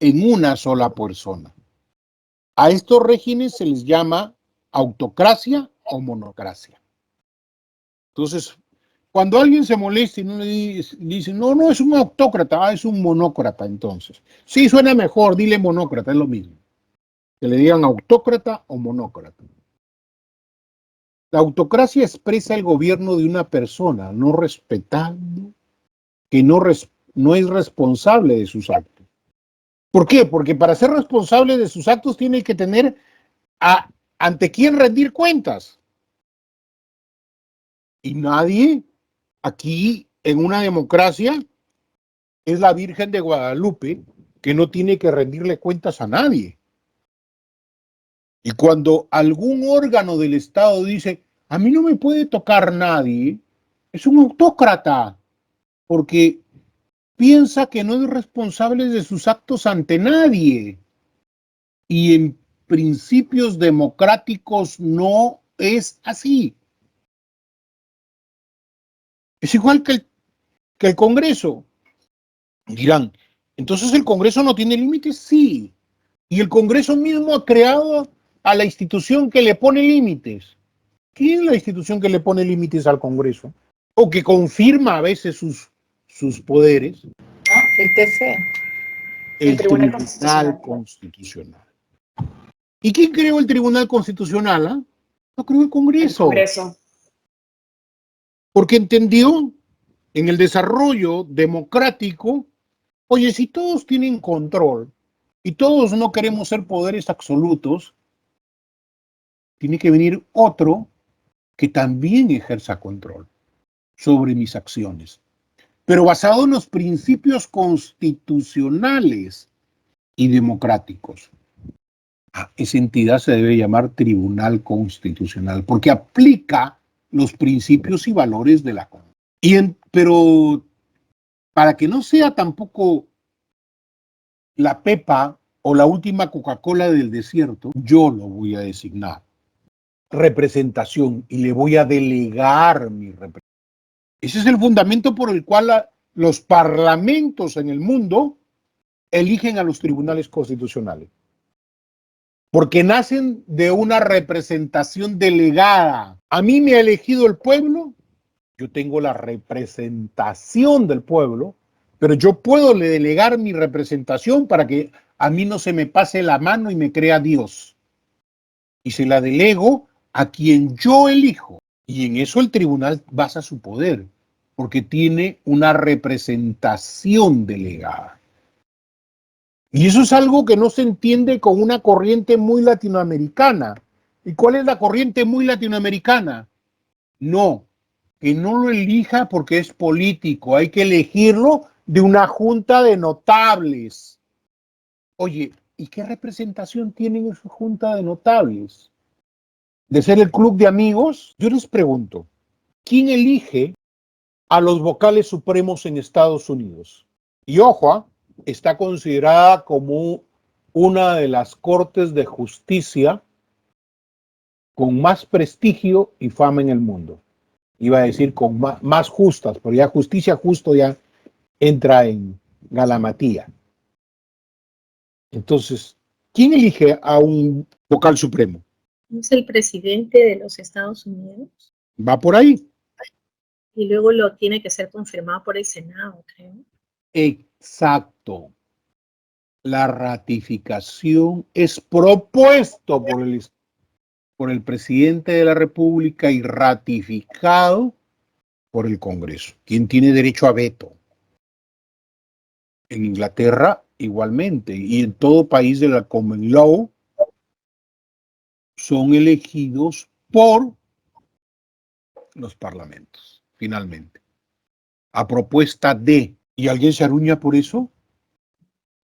S1: en una sola persona. A estos regímenes se les llama autocracia o monocracia. Entonces, cuando alguien se molesta y no le dice, no, no es un autócrata, es un monócrata, entonces. Sí, suena mejor, dile monócrata, es lo mismo. Que le digan autócrata o monócrata. La autocracia expresa el gobierno de una persona, no respetando, que no es responsable de sus actos. ¿Por qué? Porque para ser responsable de sus actos tiene que tener ante quién rendir cuentas. Y nadie aquí en una democracia es la Virgen de Guadalupe que no tiene que rendirle cuentas a nadie. Y cuando algún órgano del Estado dice, a mí no me puede tocar nadie, es un autócrata, porque piensa que no es responsable de sus actos ante nadie. Y en principios democráticos no es así. Es igual que el Congreso. Dirán, ¿entonces el Congreso no tiene límites? Sí. Y el Congreso mismo ha creado a la institución que le pone límites. ¿Quién es la institución que le pone límites al Congreso? O que confirma a veces sus poderes.
S2: El TC.
S1: El Tribunal Constitucional. ¿Y quién creó el Tribunal Constitucional? Lo creó el Congreso.
S2: El Congreso.
S1: Porque entendió en el desarrollo democrático, oye, si todos tienen control y todos no queremos ser poderes absolutos, tiene que venir otro que también ejerza control sobre mis acciones, pero basado en los principios constitucionales y democráticos. Esa entidad se debe llamar Tribunal Constitucional, porque aplica los principios y valores de la Constitución. Pero para que no sea tampoco la pepa o la última Coca-Cola del desierto, yo lo voy a designar. Representación, y le voy a delegar mi representación. Ese es el fundamento por el cual los parlamentos en el mundo eligen a los tribunales constitucionales. Porque nacen de una representación delegada. A mí me ha elegido el pueblo, yo tengo la representación del pueblo, pero yo puedo delegar mi representación para que a mí no se me pase la mano y me crea Dios. Y se la delego a quien yo elijo. Y en eso el tribunal basa su poder, porque tiene una representación delegada. Y eso es algo que no se entiende con una corriente muy latinoamericana. ¿Y cuál es la corriente muy latinoamericana? No, que no lo elija porque es político, hay que elegirlo de una junta de notables. Oye, ¿y qué representación tienen esa junta de notables? ¿De ser el club de amigos? Yo les pregunto, ¿quién elige a los vocales supremos en Estados Unidos? Y ojo, está considerada como una de las cortes de justicia con más prestigio y fama en el mundo. Iba a decir con más justas, pero ya justicia justo ya entra en galamatía. Entonces, ¿quién elige a un vocal supremo?
S6: ¿Es el presidente de los Estados Unidos?
S1: Va por ahí.
S6: Y luego lo tiene que ser confirmado por el Senado, creo.
S1: Exacto. La ratificación es propuesto por el presidente de la República y ratificado por el Congreso, quien tiene derecho a veto. En Inglaterra igualmente, y en todo país de la Common Law son elegidos por los parlamentos, finalmente, a propuesta de. ¿Y alguien se arruña por eso?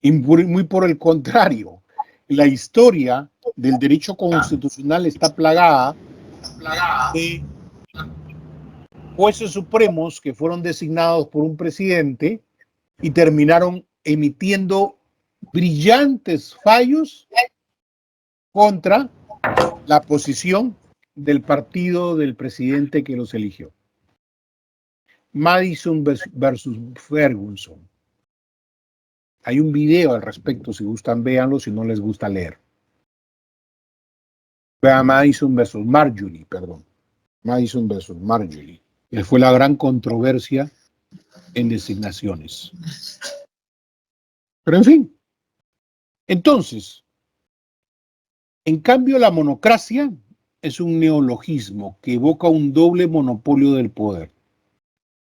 S1: Y muy por el contrario, la historia del derecho constitucional está plagada de jueces supremos que fueron designados por un presidente y terminaron emitiendo brillantes fallos contra la posición del partido del presidente que los eligió. Madison versus Ferguson. Hay un video al respecto, si gustan, véanlo, si no les gusta leer. Vean Madison versus Marjorie, perdón. Madison versus Marjorie. Que fue la gran controversia en designaciones. Pero en fin. Entonces, en cambio, la monocracia es un neologismo que evoca un doble monopolio del poder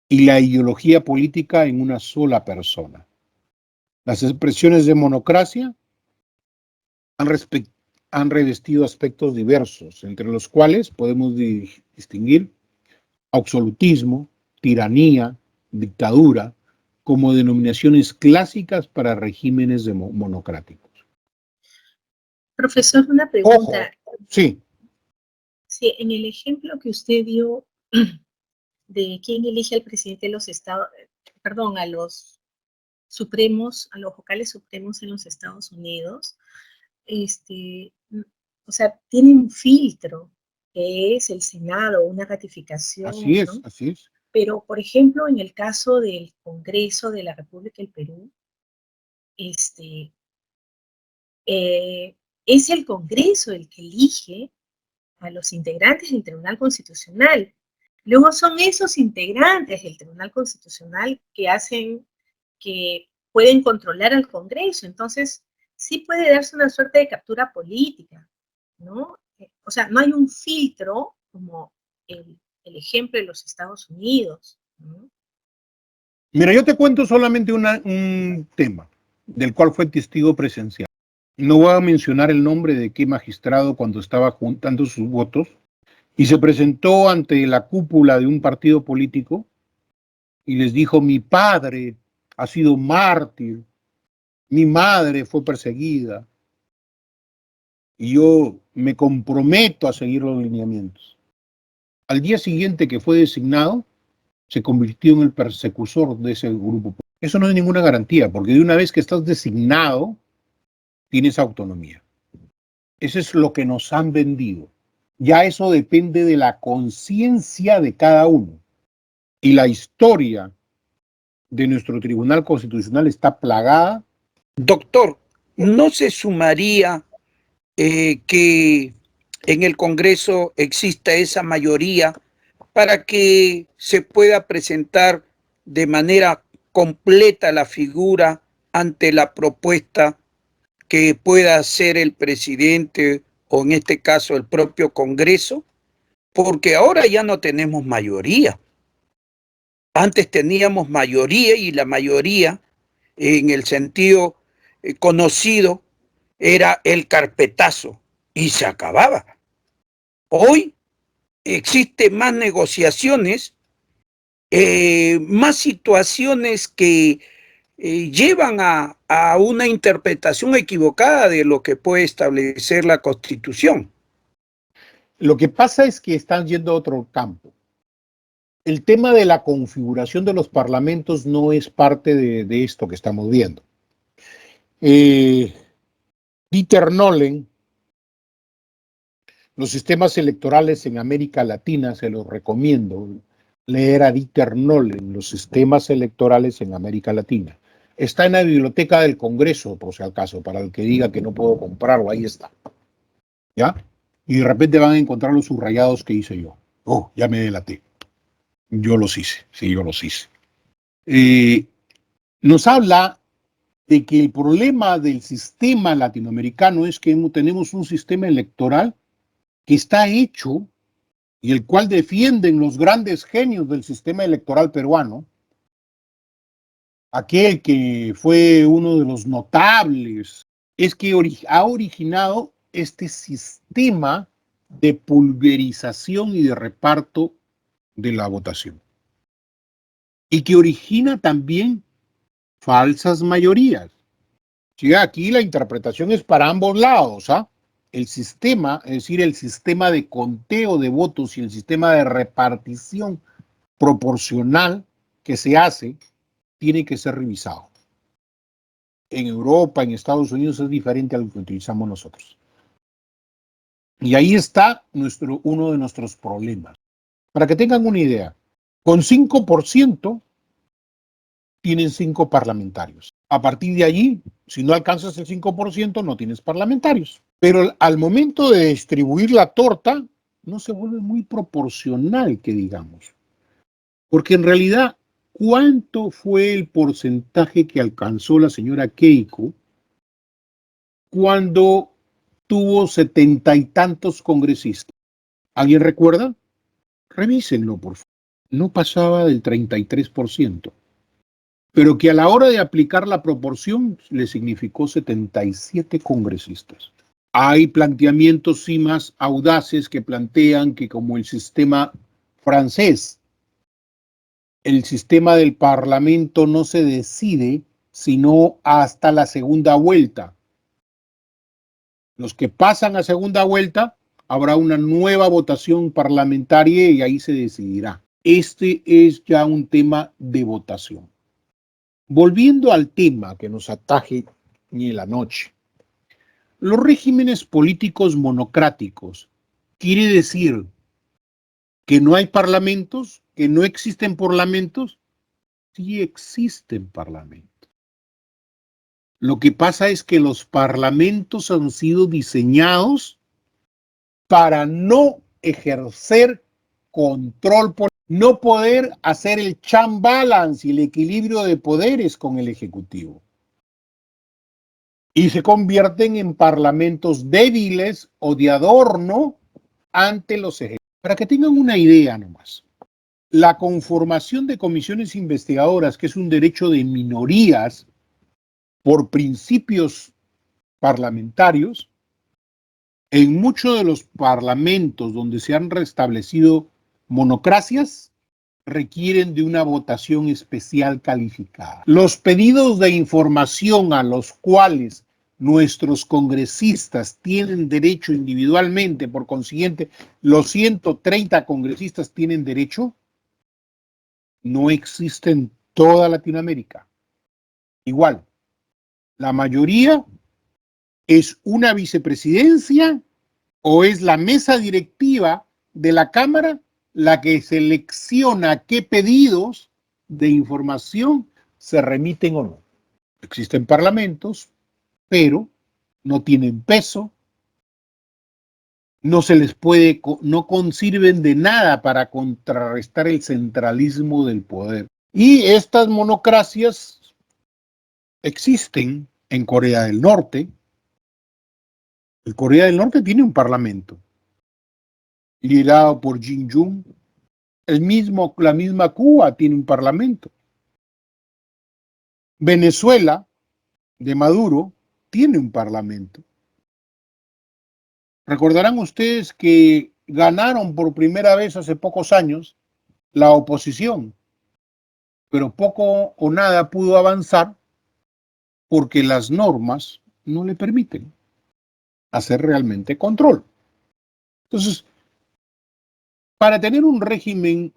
S1: y la ideología política en una sola persona. Las expresiones de monocracia han revestido aspectos diversos, entre los cuales podemos distinguir absolutismo, tiranía, dictadura, como denominaciones clásicas para regímenes monocráticos.
S6: Profesor, una pregunta.
S1: Ojo, sí.
S6: Sí, en el ejemplo que usted dio de quién elige al presidente de los estados, perdón, a los supremos, a los vocales supremos en los Estados Unidos, o sea, tiene un filtro que es el Senado, una ratificación.
S1: Así es,
S6: ¿no?
S1: así es.
S6: Pero, por ejemplo, en el caso del Congreso de la República del Perú, es el Congreso el que elige a los integrantes del Tribunal Constitucional. Luego son esos integrantes del Tribunal Constitucional que pueden controlar al Congreso. Entonces, sí puede darse una suerte de captura política, ¿no? O sea, no hay un filtro como el ejemplo de los Estados Unidos, ¿no?
S1: Mira, yo te cuento solamente un tema del cual fue testigo presencial. No voy a mencionar el nombre de qué magistrado cuando estaba juntando sus votos y se presentó ante la cúpula de un partido político y les dijo: mi padre ha sido mártir, mi madre fue perseguida y yo me comprometo a seguir los lineamientos. Al día siguiente que fue designado, se convirtió en el persecutor de ese grupo. Eso no es ninguna garantía, porque de una vez que estás designado, tienes autonomía. Eso es lo que nos han vendido. Ya eso depende de la conciencia de cada uno. Y la historia de nuestro Tribunal Constitucional está plagada.
S10: Doctor, ¿no se sumaría que en el Congreso exista esa mayoría para que se pueda presentar de manera completa la figura ante la propuesta que pueda hacer el presidente o en este caso el propio Congreso? Porque ahora ya no tenemos mayoría. Antes teníamos mayoría y la mayoría en el sentido conocido era el carpetazo y se acababa. Hoy existen más negociaciones, más situaciones que llevan a una interpretación equivocada de lo que puede establecer la Constitución.
S1: Lo que pasa es que están yendo a otro campo. El tema de la configuración de los parlamentos no es parte de esto que estamos viendo. Dieter Nolen, los sistemas electorales en América Latina, se los recomiendo leer a Dieter Nolen, los sistemas electorales en América Latina. Está en la biblioteca del Congreso, por si acaso, para el que diga que no puedo comprarlo, ahí está. ¿Ya? Y de repente van a encontrar los subrayados que hice yo. Oh, ya me delaté. Yo los hice, sí, yo los hice. Nos habla de que el problema del sistema latinoamericano es que tenemos un sistema electoral que está hecho y el cual defienden los grandes genios del sistema electoral peruano, aquel que fue uno de los notables, es que ha originado este sistema de pulverización y de reparto de la votación. Y que origina también falsas mayorías. Sí, aquí la interpretación es para ambos lados, ¿ah? El sistema, es decir, el sistema de conteo de votos y el sistema de repartición proporcional que se hace, tiene que ser revisado. En Europa, en Estados Unidos, es diferente a lo que utilizamos nosotros. Y ahí está uno de nuestros problemas. Para que tengan una idea, con 5% tienen 5 parlamentarios. A partir de allí, si no alcanzas el 5%, no tienes parlamentarios. Pero al momento de distribuir la torta, no se vuelve muy proporcional, que digamos. Porque en realidad, ¿cuánto fue el porcentaje que alcanzó la señora Keiko cuando tuvo 70 y tantos congresistas? ¿Alguien recuerda? Revísenlo, por favor. No pasaba del 33%. Pero que a la hora de aplicar la proporción le significó 77 congresistas. Hay planteamientos sí más audaces que plantean que como el sistema francés, el sistema del parlamento no se decide sino hasta la segunda vuelta. Los que pasan a segunda vuelta, habrá una nueva votación parlamentaria y ahí se decidirá. Este es ya un tema de votación. Volviendo al tema que nos ataje en la noche, los regímenes políticos monocráticos quiere decir que no hay parlamentos, que no existen parlamentos. Sí existen parlamentos. Lo que pasa es que los parlamentos han sido diseñados para no ejercer control político, no poder hacer el check balance y el equilibrio de poderes con el Ejecutivo. Y se convierten en parlamentos débiles o de adorno ante los ejecutivos. Para que tengan una idea nomás, la conformación de comisiones investigadoras, que es un derecho de minorías por principios parlamentarios, en muchos de los parlamentos donde se han restablecido monocracias, requieren de una votación especial calificada. Los pedidos de información a los cuales nuestros congresistas tienen derecho individualmente, por consiguiente, los 130 congresistas tienen derecho, no existe en toda Latinoamérica. Igual, la mayoría ¿Es una vicepresidencia o es la mesa directiva de la Cámara la que selecciona qué pedidos de información se remiten o no? Existen parlamentos, pero no tienen peso, no se les puede, no sirven de nada para contrarrestar el centralismo del poder. Y estas monocracias existen en Corea del Norte. Corea del Norte tiene un parlamento liderado por Kim Jong-un. La misma Cuba tiene un parlamento. Venezuela de Maduro tiene un parlamento. Recordarán ustedes que ganaron por primera vez hace pocos años la oposición, pero poco o nada pudo avanzar porque las normas no le permiten hacer realmente control. Entonces, para tener un régimen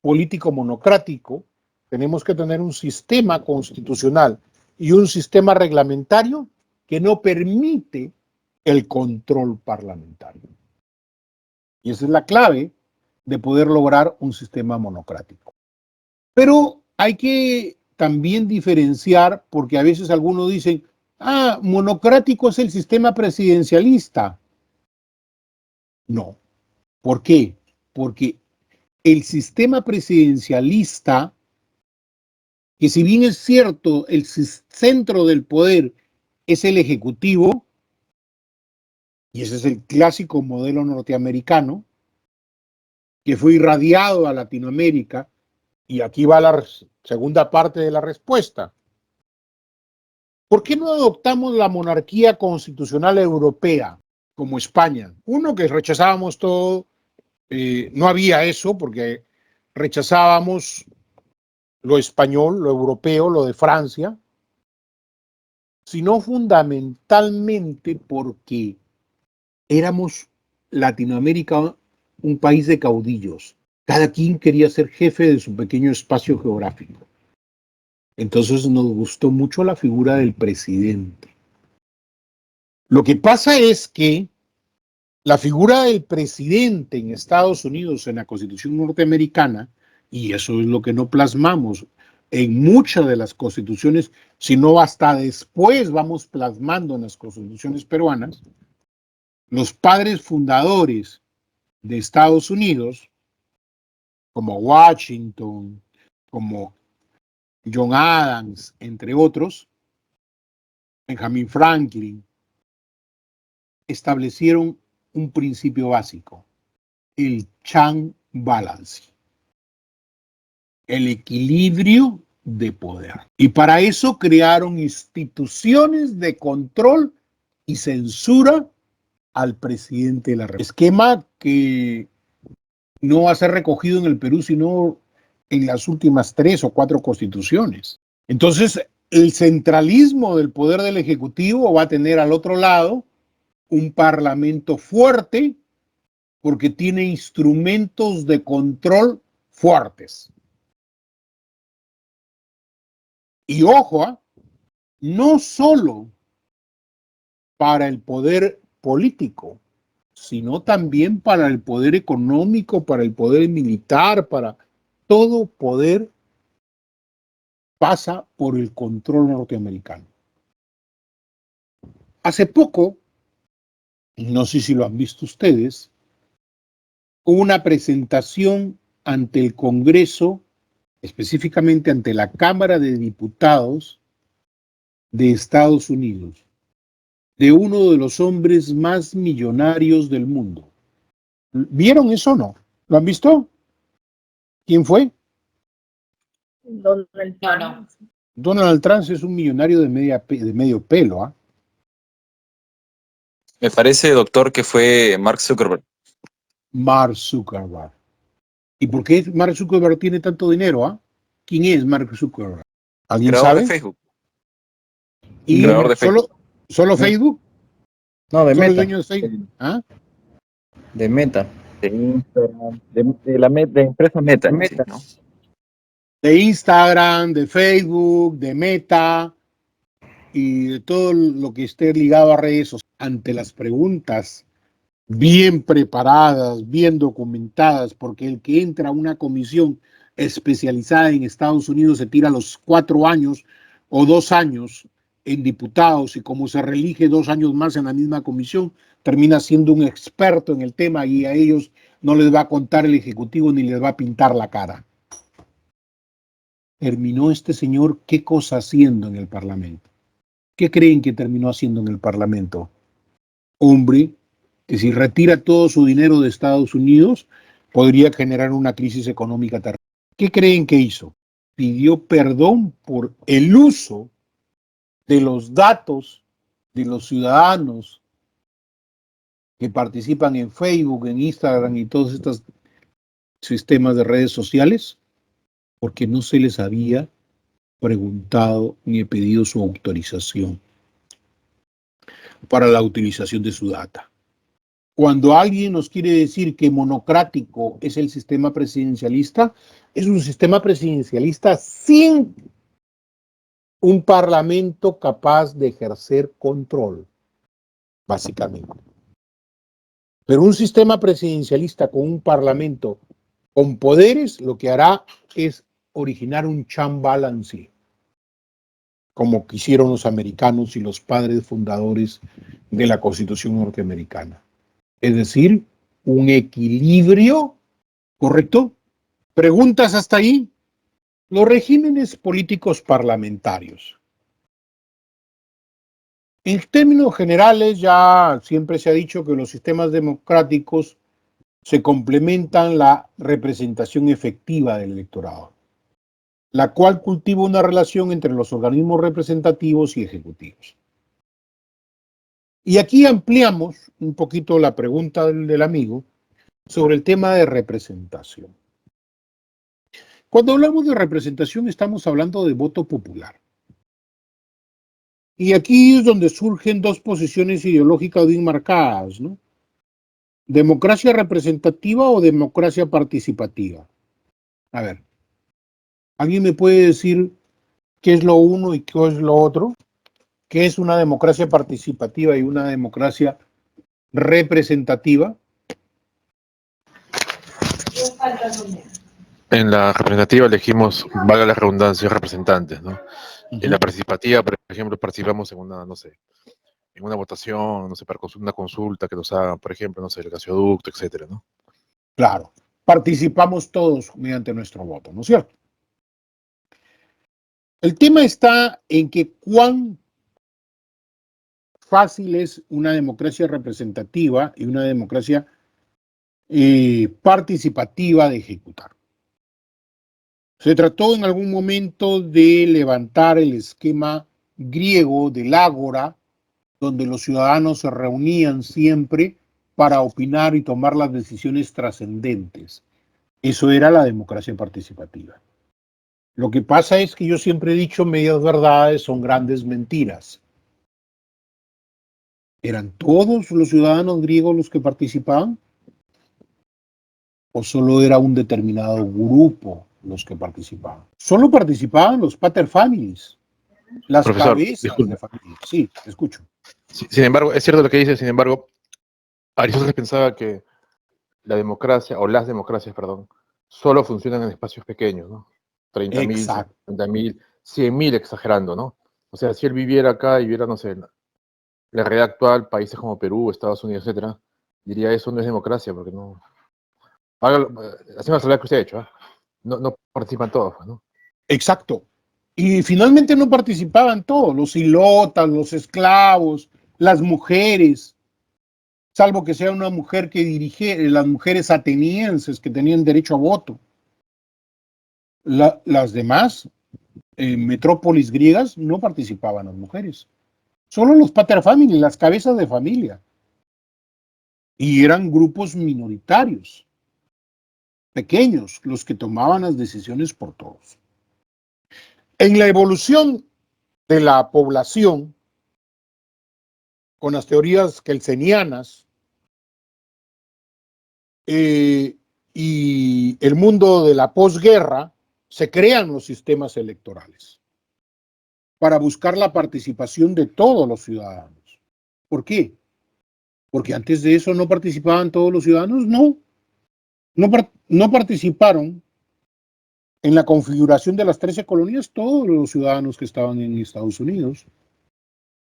S1: político monocrático, tenemos que tener un sistema constitucional y un sistema reglamentario que no permite el control parlamentario. Y esa es la clave de poder lograr un sistema monocrático. Pero hay que también diferenciar, porque a veces algunos dicen, monocrático es el sistema presidencialista. No. ¿Por qué? Porque el sistema presidencialista, que si bien es cierto, el centro del poder es el ejecutivo, y ese es el clásico modelo norteamericano, que fue irradiado a Latinoamérica, y aquí va la segunda parte de la respuesta. ¿Por qué no adoptamos la monarquía constitucional europea como España? Uno, que rechazábamos todo, no había eso porque rechazábamos lo español, lo europeo, lo de Francia, sino fundamentalmente porque éramos Latinoamérica un país de caudillos. Cada quien quería ser jefe de su pequeño espacio geográfico. Entonces nos gustó mucho la figura del presidente. Lo que pasa es que la figura del presidente en Estados Unidos, en la Constitución norteamericana, y eso es lo que no plasmamos en muchas de las constituciones, sino hasta después vamos plasmando en las constituciones peruanas, los padres fundadores de Estados Unidos, como Washington, como John Adams, entre otros, Benjamin Franklin, establecieron un principio básico, el check and balance, el equilibrio de poder. Y para eso crearon instituciones de control y censura al presidente de la República. Esquema que no va a ser recogido en el Perú, sino en las últimas 3 o 4 constituciones. Entonces, el centralismo del poder del Ejecutivo va a tener al otro lado un parlamento fuerte porque tiene instrumentos de control fuertes. Y ojo, no solo para el poder político, sino también para el poder económico, para el poder militar, para todo poder pasa por el control norteamericano. Hace poco, no sé si lo han visto ustedes, hubo una presentación ante el Congreso, específicamente ante la Cámara de Diputados de Estados Unidos, de uno de los hombres más millonarios del mundo. ¿Vieron eso o no? ¿Lo han visto? ¿Quién fue?
S6: Donald Trump.
S2: No.
S1: Donald Trump es un millonario de medio pelo, ¿ah?
S11: Me parece, doctor, que fue Mark Zuckerberg.
S1: Mark Zuckerberg. ¿Y por qué Mark Zuckerberg tiene tanto dinero, ah? ¿Quién es Mark Zuckerberg? ¿Alguien
S11: Creador
S1: sabe?
S11: de Facebook.
S1: ¿Y
S11: Creador de Facebook.
S1: ¿Solo Facebook?
S12: No, de
S1: ¿Solo el
S12: Meta.
S1: dueño de Facebook? ¿Ah?
S12: De Meta.
S11: De Instagram, de empresa Meta.
S12: Meta.
S11: Sí, ¿no?
S1: De Instagram, de Facebook, de Meta. y de todo lo que esté ligado a redes sociales, ante las preguntas bien preparadas, bien documentadas, porque el que entra a una comisión especializada en Estados Unidos se tira los 4 años o 2 años en diputados y como se reelige 2 años más en la misma comisión, termina siendo un experto en el tema y a ellos no les va a contar el Ejecutivo ni les va a pintar la cara. Terminó este señor, ¿qué cosa haciendo en el Parlamento? ¿Qué creen que terminó haciendo en el Parlamento? Hombre, que si retira todo su dinero de Estados Unidos, podría generar una crisis económica terrible. ¿Qué creen que hizo? Pidió perdón por el uso de los datos de los ciudadanos que participan en Facebook, en Instagram y todos estos sistemas de redes sociales, porque no se les había preguntado ni pedido su autorización para la utilización de su data. Cuando alguien nos quiere decir que monocrático es el sistema presidencialista, es un sistema presidencialista sin un parlamento capaz de ejercer control, básicamente. Pero un sistema presidencialista con un parlamento con poderes, lo que hará es originar un check balance, como quisieron los americanos y los padres fundadores de la Constitución norteamericana. Es decir, un equilibrio, ¿correcto? ¿Preguntas hasta ahí? Los regímenes políticos parlamentarios. En términos generales, ya siempre se ha dicho que los sistemas democráticos se complementan la representación efectiva del electorado, la cual cultiva una relación entre los organismos representativos y ejecutivos. Y aquí ampliamos un poquito la pregunta del amigo sobre el tema de representación. Cuando hablamos de representación estamos hablando de voto popular. Y aquí es donde surgen dos posiciones ideológicas bien marcadas, ¿no? ¿Democracia representativa o democracia participativa? A ver, ¿alguien me puede decir qué es lo uno y qué es lo otro? ¿Qué es una democracia participativa y una democracia representativa?
S3: En la representativa elegimos, valga la redundancia, representantes, ¿no? En la participativa, por ejemplo, participamos en una, no sé, en una votación, no sé, para una consulta que nos hagan, por ejemplo, no sé, el gasoducto, etcétera, ¿no?
S1: Claro, participamos todos mediante nuestro voto, ¿no es cierto? El tema está en que cuán fácil es una democracia representativa y una democracia participativa de ejecutar. Se trató en algún momento de levantar el esquema griego del ágora, donde los ciudadanos se reunían siempre para opinar y tomar las decisiones trascendentes. Eso era la democracia participativa. Lo que pasa es que yo siempre he dicho medias verdades son grandes mentiras. ¿Eran todos los ciudadanos griegos los que participaban? ¿O solo era un determinado grupo los que participaban? Solo participaban los paterfamilies, las
S3: Profesor,
S1: cabezas
S3: disculpe.
S1: de familia. Sí, te escucho.
S3: Sin embargo, es cierto lo que dice, sin embargo, Aristóteles pensaba que la democracia, o las democracias, perdón, solo funcionan en espacios pequeños, ¿no? 30.000,
S1: Exacto.
S3: 50.000, 100.000 exagerando, ¿no? O sea, si él viviera acá y viera, no sé, la realidad actual, países como Perú, Estados Unidos, etcétera, diría eso no es democracia, porque no... Hacemos la salvedad que usted ha hecho, ¿eh? No participan todos, ¿no?
S1: Exacto. Y finalmente no participaban todos, los ilotas, los esclavos, las mujeres, salvo que sea una mujer que dirige, las mujeres atenienses que tenían derecho a voto. Las demás metrópolis griegas no participaban las mujeres. Solo los paterfamilies, las cabezas de familia. Y eran grupos minoritarios, pequeños, los que tomaban las decisiones por todos. En la evolución de la población, con las teorías kelsenianas y el mundo de la posguerra, se crean los sistemas electorales. para buscar la participación de todos los ciudadanos. ¿Por qué? Porque antes de eso no participaban todos los ciudadanos, no participaron en la configuración de las 13 colonias todos los ciudadanos que estaban en Estados Unidos.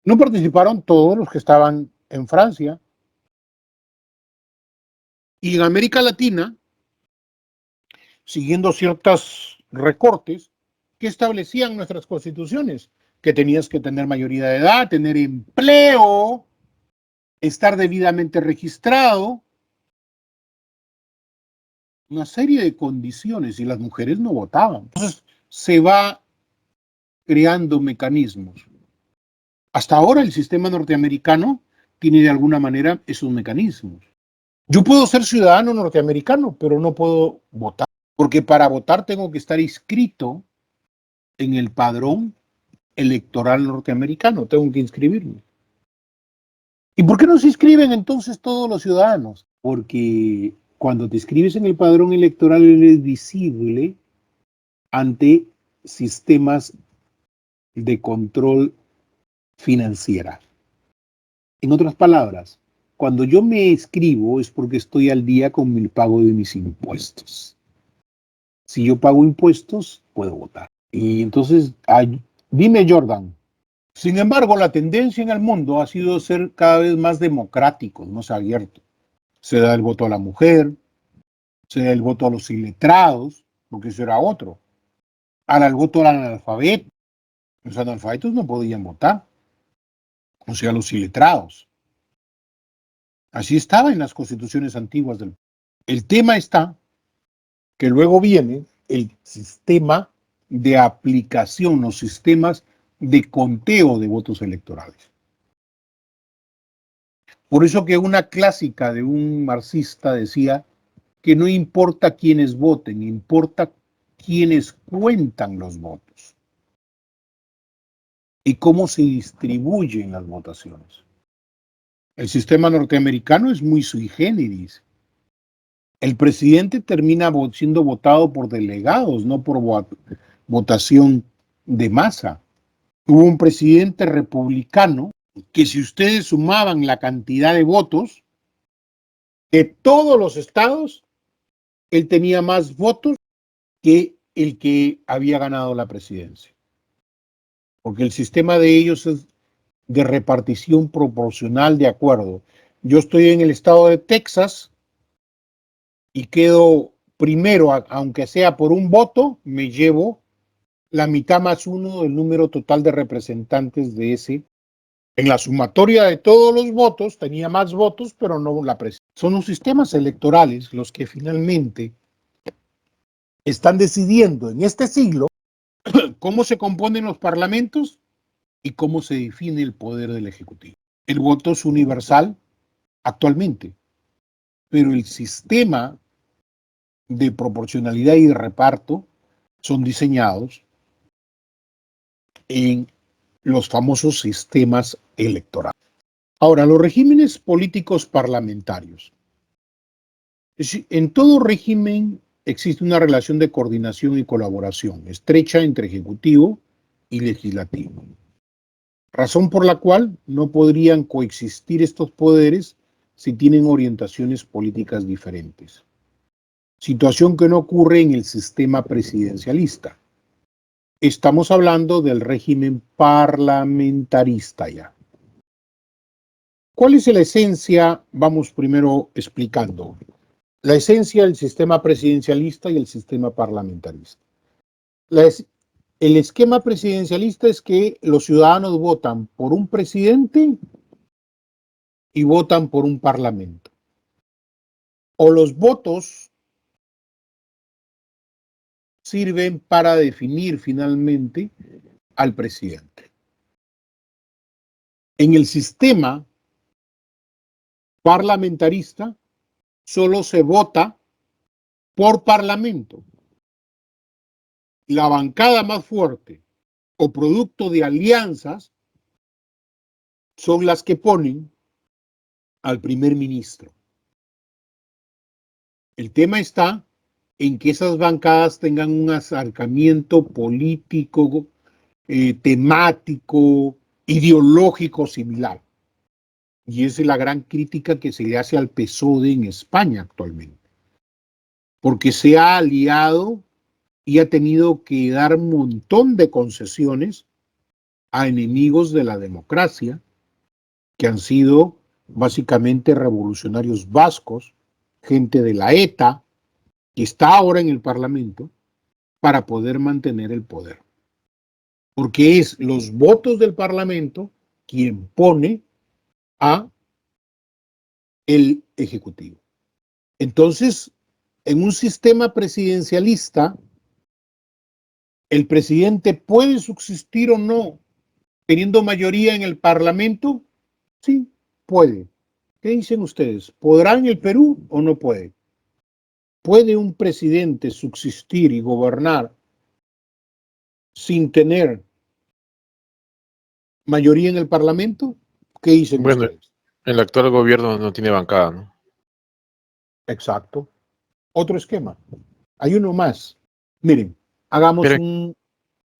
S1: No participaron todos los que estaban en Francia. Y en América Latina, siguiendo ciertos recortes que establecían nuestras constituciones, que tenías que tener mayoría de edad, tener empleo, estar debidamente registrado, una serie de condiciones, y las mujeres no votaban. Entonces se va creando mecanismos. Hasta ahora el sistema norteamericano tiene de alguna manera esos mecanismos. Yo puedo ser ciudadano norteamericano, pero no puedo votar, porque para votar tengo que estar inscrito en el padrón electoral norteamericano, tengo que inscribirme. ¿Y por qué no se inscriben entonces todos los ciudadanos? Porque cuando te inscribes en el padrón electoral eres visible ante sistemas de control financiera. En otras palabras, cuando yo me inscribo es porque estoy al día con el pago de mis impuestos. Si yo pago impuestos, puedo votar. Y entonces, dime, Jordan. Sin embargo, la tendencia en el mundo ha sido ser cada vez más democráticos, más abiertos. Se da el voto a la mujer, se da el voto a los iletrados, porque eso era otro. Ahora el voto al analfabeto. Los analfabetos no podían votar, o sea, los iletrados. Así estaba en las constituciones antiguas del país. El tema está que luego viene el sistema de aplicación, los sistemas de conteo de votos electorales. Por eso que una clásica de un marxista decía que no importa quiénes voten, importa quiénes cuentan los votos y cómo se distribuyen las votaciones. El sistema norteamericano es muy sui generis. El presidente termina siendo votado por delegados, no por votación de masa. Hubo un presidente republicano que, si ustedes sumaban la cantidad de votos de todos los estados, él tenía más votos que el que había ganado la presidencia. Porque el sistema de ellos es de repartición proporcional de acuerdo. Yo estoy en el estado de Texas y quedo primero, aunque sea por un voto, me llevo la mitad más uno del número total de representantes de ese. En la sumatoria de todos los votos tenía más votos, pero no la presidencia. Son los sistemas electorales los que finalmente están decidiendo en este siglo cómo se componen los parlamentos y cómo se define el poder del Ejecutivo. El voto es universal actualmente, pero el sistema de proporcionalidad y de reparto son diseñados en los famosos sistemas electorales. Ahora, los regímenes políticos parlamentarios. En todo régimen existe una relación de coordinación y colaboración estrecha entre ejecutivo y legislativo, razón por la cual no podrían coexistir estos poderes si tienen orientaciones políticas diferentes. Situación que no ocurre en el sistema presidencialista. Estamos hablando del régimen parlamentarista ya. ¿Cuál es la esencia? Vamos primero explicando. La esencia del sistema presidencialista y el sistema parlamentarista. El esquema presidencialista es que los ciudadanos votan por un presidente y votan por un parlamento. O los votos sirven para definir finalmente al presidente. En el sistema parlamentarista solo se vota por parlamento. La bancada más fuerte o producto de alianzas son las que ponen al primer ministro. El tema está en que esas bancadas tengan un acercamiento político temático, ideológico similar. Y esa es la gran crítica que se le hace al PSOE en España actualmente. Porque se ha aliado y ha tenido que dar un montón de concesiones a enemigos de la democracia, que han sido básicamente revolucionarios vascos, gente de la ETA, que está ahora en el Parlamento, para poder mantener el poder. Porque es los votos del Parlamento quien pone a el Ejecutivo. Entonces, en un sistema presidencialista, ¿el presidente puede subsistir o no teniendo mayoría en el Parlamento? Sí, puede. ¿Qué dicen ustedes? ¿Podrá en el Perú o no puede? ¿Puede un presidente subsistir y gobernar sin tener mayoría en el Parlamento? ¿Qué dicen
S3: Bueno,
S1: ustedes?
S3: el actual gobierno no tiene bancada, ¿no?
S1: Exacto. Otro esquema. Hay uno más. Miren, hagamos
S3: Pero
S1: un...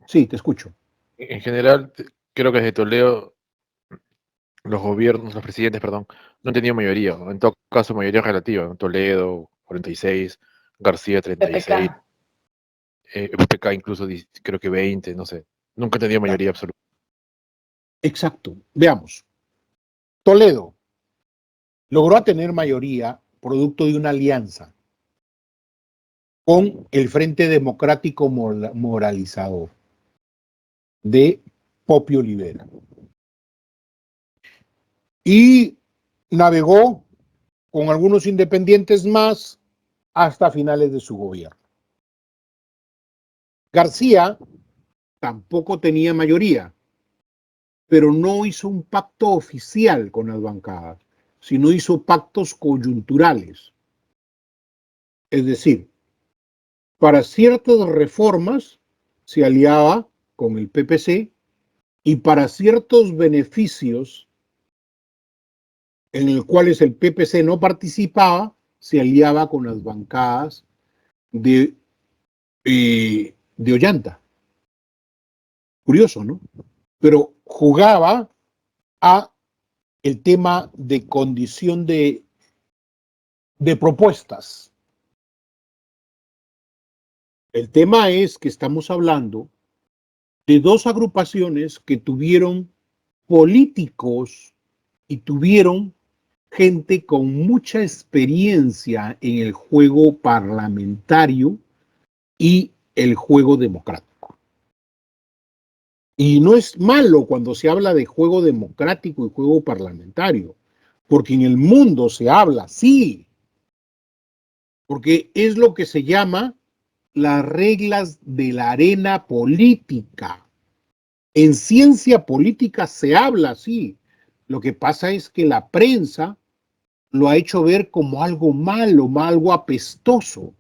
S1: Sí, te escucho.
S3: en general, creo que desde Toledo, los gobiernos, los presidentes, perdón, no han tenido mayoría. En todo caso, mayoría relativa, ¿no? Toledo, 46, García, 36,
S2: PPK.
S3: PPK incluso creo que 20, no sé. Nunca han tenido mayoría absoluta.
S1: Exacto. Veamos. Toledo logró tener mayoría producto de una alianza con el Frente Democrático Moralizador de Popio Olivera. Y navegó con algunos independientes más hasta finales de su gobierno. García tampoco tenía mayoría, pero no hizo un pacto oficial con las bancadas, sino hizo pactos coyunturales. Es decir, para ciertas reformas se aliaba con el PPC y para ciertos beneficios en los cuales el PPC no participaba, se aliaba con las bancadas de Ollanta. Curioso, ¿no? Pero jugaba a el tema de condición de propuestas. El tema es que estamos hablando de dos agrupaciones que tuvieron políticos y tuvieron gente con mucha experiencia en el juego parlamentario y el juego democrático. Y no es malo cuando se habla de juego democrático y juego parlamentario, porque en el mundo se habla así, porque es lo que se llama las reglas de la arena política. En ciencia política se habla así. Lo que pasa es que la prensa lo ha hecho ver como algo malo, algo apestoso.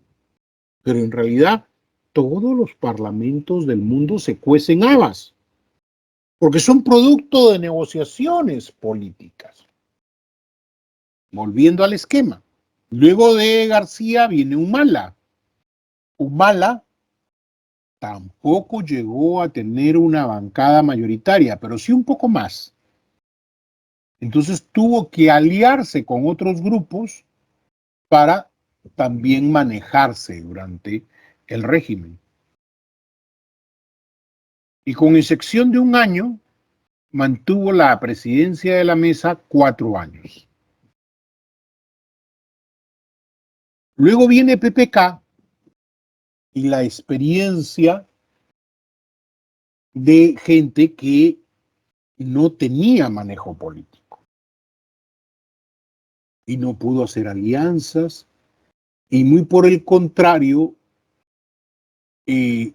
S1: Pero en realidad todos los parlamentos del mundo se cuecen habas, porque son producto de negociaciones políticas. Volviendo al esquema. Luego de García viene Humala. Humala tampoco llegó a tener una bancada mayoritaria, pero sí un poco más. Entonces tuvo que aliarse con otros grupos para también manejarse durante el régimen. Y con excepción de un año, mantuvo la presidencia de la mesa 4 años. Luego viene PPK y la experiencia de gente que no tenía manejo político y no pudo hacer alianzas y muy por el contrario se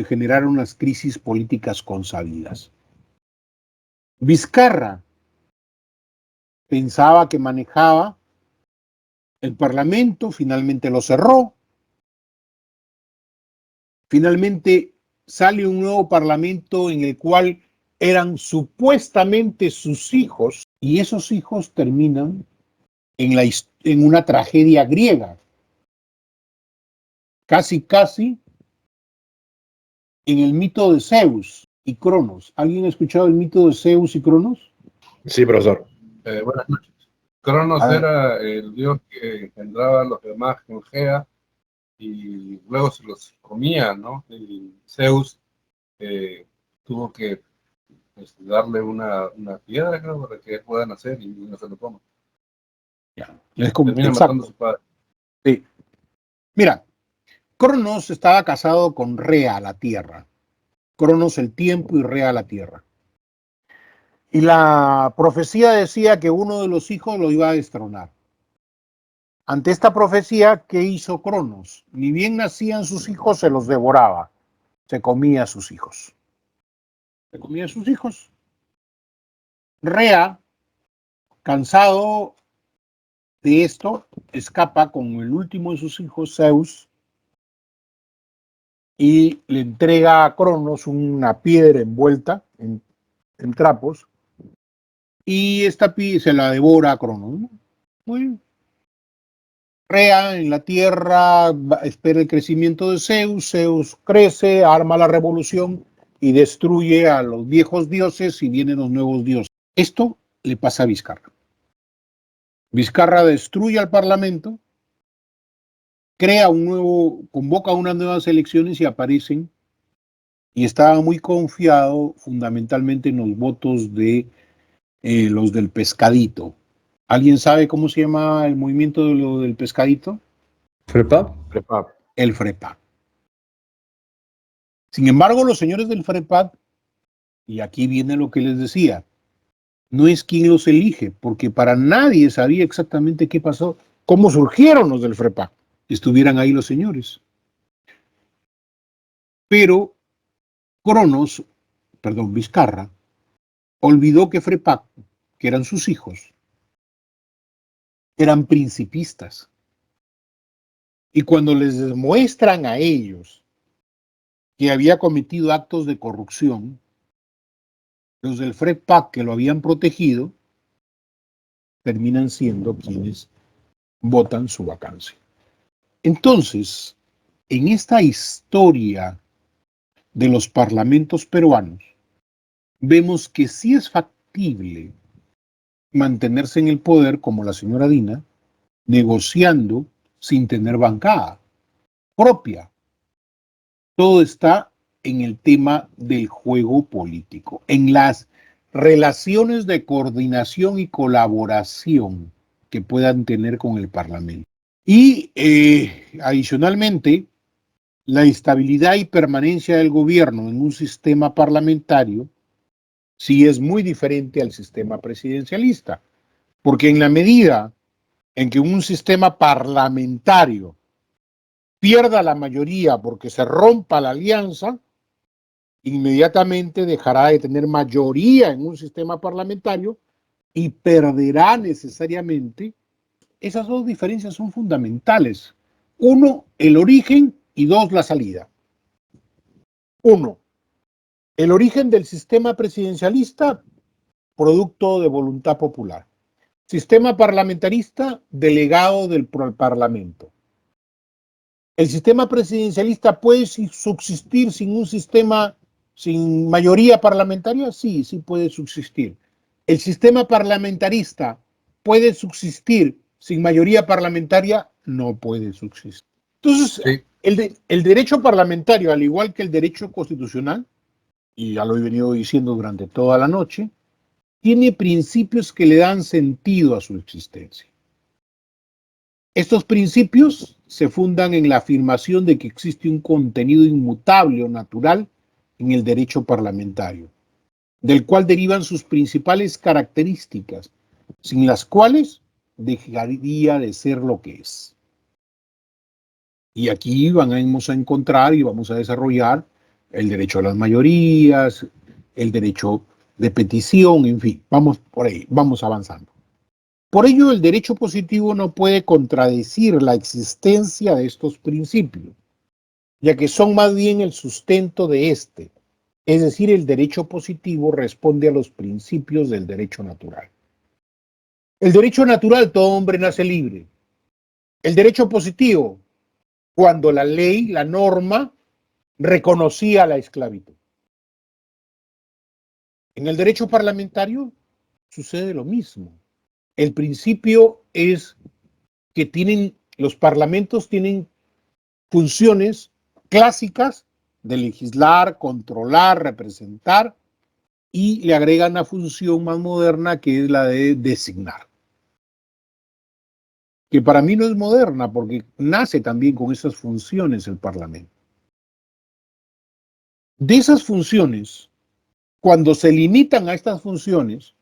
S1: generaron las crisis políticas consabidas. Vizcarra pensaba que manejaba el Parlamento, finalmente lo cerró. Finalmente sale un nuevo Parlamento en el cual eran supuestamente sus hijos y esos hijos terminan en una tragedia griega. Casi en el mito de Zeus y Cronos. ¿Alguien ha escuchado el mito de Zeus y Cronos?
S3: Sí, profesor.
S5: Buenas noches. Cronos
S1: A ver.
S5: era el dios que engendraba a los demás con Gea y luego se los comía, ¿no? Y Zeus tuvo que darle una piedra, creo, para que puedan hacer y no se lo coman. Termina matando a su padre.
S1: Sí. Mira, Cronos estaba casado con Rea, la tierra. Cronos el tiempo y Rea la tierra. Y la profecía decía que uno de los hijos lo iba a destronar. Ante esta profecía, ¿qué hizo Cronos? Ni bien nacían sus hijos, se los devoraba. Se comía a sus hijos. Se comía a sus hijos. Rea, cansado de esto, escapa con el último de sus hijos, Zeus, y le entrega a Cronos una piedra envuelta en trapos, y esta piedra se la devora a Cronos, ¿no? Muy bien. Rea en la tierra espera el crecimiento de Zeus, Zeus crece, arma la revolución y destruye a los viejos dioses y vienen los nuevos dioses. Esto le pasa a Vizcarra. Vizcarra destruye al Parlamento, crea convoca unas nuevas elecciones y aparecen, y estaba muy confiado fundamentalmente en los votos de los del pescadito. ¿Alguien sabe cómo se llama el movimiento de lo del pescadito?
S12: ¿FREPAP?
S3: FREPAP.
S1: El FREPAP. Sin embargo, los señores del FREPAP, y aquí viene lo que les decía, no es quien los elige, porque para nadie sabía exactamente qué pasó, cómo surgieron los del FREPAP. Estuvieran ahí los señores. Pero Vizcarra, olvidó que FREPAP, que eran sus hijos, eran principistas. Y cuando les demuestran a ellos que había cometido actos de corrupción, los del FREPAP que lo habían protegido terminan siendo quienes votan su vacancia. Entonces, en esta historia de los parlamentos peruanos, vemos que sí es factible mantenerse en el poder como la señora Dina, negociando sin tener bancada propia. Todo está en el tema del juego político, en las relaciones de coordinación y colaboración que puedan tener con el Parlamento. Y adicionalmente, la estabilidad y permanencia del gobierno en un sistema parlamentario sí es muy diferente al sistema presidencialista, porque en la medida en que un sistema parlamentario pierda la mayoría porque se rompa la alianza, inmediatamente dejará de tener mayoría en un sistema parlamentario y perderá necesariamente. Esas dos diferencias son fundamentales. Uno, el origen, y dos, la salida. Uno, el origen del sistema presidencialista, producto de voluntad popular. Sistema parlamentarista, delegado del Parlamento. ¿El sistema presidencialista puede subsistir sin mayoría parlamentaria? Sí, sí puede subsistir. ¿El sistema parlamentarista puede subsistir sin mayoría parlamentaria? No puede subsistir. Entonces, sí. El derecho parlamentario, al igual que el derecho constitucional, y ya lo he venido diciendo durante toda la noche, tiene principios que le dan sentido a su existencia. Estos principios se fundan en la afirmación de que existe un contenido inmutable o natural en el derecho parlamentario, del cual derivan sus principales características, sin las cuales dejaría de ser lo que es. Y aquí vamos a encontrar y vamos a desarrollar el derecho a las mayorías, el derecho de petición, en fin, vamos por ahí, vamos avanzando. Por ello, el derecho positivo no puede contradecir la existencia de estos principios, ya que son más bien el sustento de este. Es decir, el derecho positivo responde a los principios del derecho natural. El derecho natural, todo hombre nace libre. El derecho positivo, cuando la ley, la norma, reconocía la esclavitud. En el derecho parlamentario sucede lo mismo. El principio es que los parlamentos tienen funciones clásicas de legislar, controlar, representar, y le agregan una función más moderna que es la de designar. Que para mí no es moderna porque nace también con esas funciones el Parlamento. De esas funciones, cuando se limitan a estas funciones,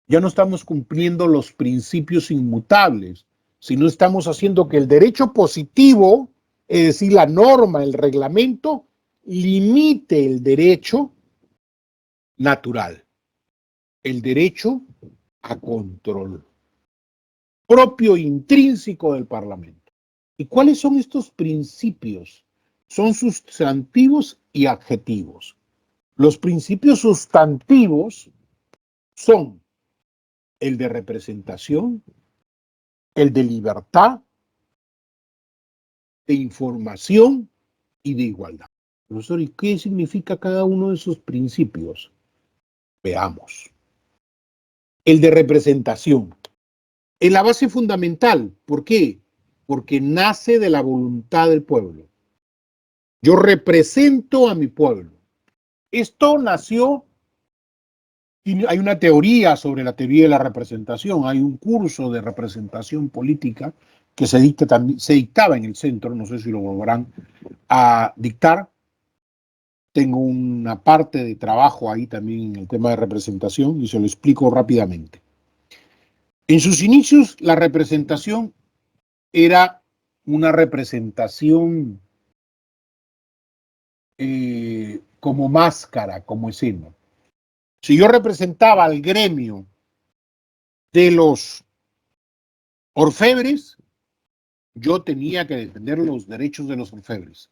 S1: ya no estamos cumpliendo los principios inmutables, sino estamos haciendo que el derecho positivo, es decir, la norma, el reglamento, limite el derecho natural, el derecho a control propio e intrínseco del Parlamento. ¿Y cuáles son estos principios? Son sustantivos y adjetivos. Los principios sustantivos son el de representación, el de libertad, de información y de igualdad. Profesor, ¿y qué significa cada uno de esos principios? Veamos. El de representación. En la base fundamental. ¿Por qué? Porque nace de la voluntad del pueblo. Yo represento a mi pueblo. Esto nació, y hay una teoría sobre la teoría de la representación. Hay un curso de representación política que se dictaba en el centro, no sé si lo volverán a dictar. Tengo una parte de trabajo ahí también en el tema de representación y se lo explico rápidamente. En sus inicios, la representación era una representación como máscara, como escena. Si yo representaba al gremio de los orfebres, yo tenía que defender los derechos de los orfebres.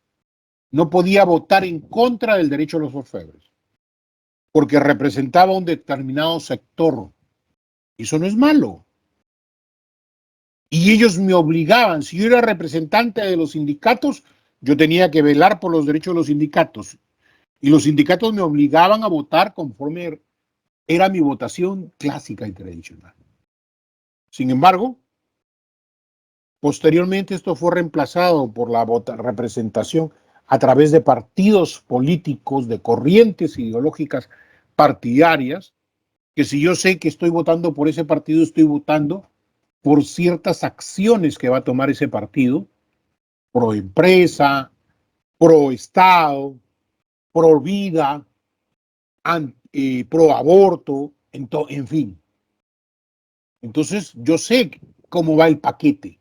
S1: No podía votar en contra del derecho de los orfebres, porque representaba un determinado sector. Eso no es malo. Y ellos me obligaban, si yo era representante de los sindicatos, yo tenía que velar por los derechos de los sindicatos. Y los sindicatos me obligaban a votar conforme era mi votación clásica y tradicional. Sin embargo, posteriormente esto fue reemplazado por la representación a través de partidos políticos, de corrientes ideológicas partidarias, que si yo sé que estoy votando por ese partido, estoy votando por ciertas acciones que va a tomar ese partido, pro empresa, pro Estado, pro vida, pro aborto, en fin. Entonces, yo sé cómo va el paquete.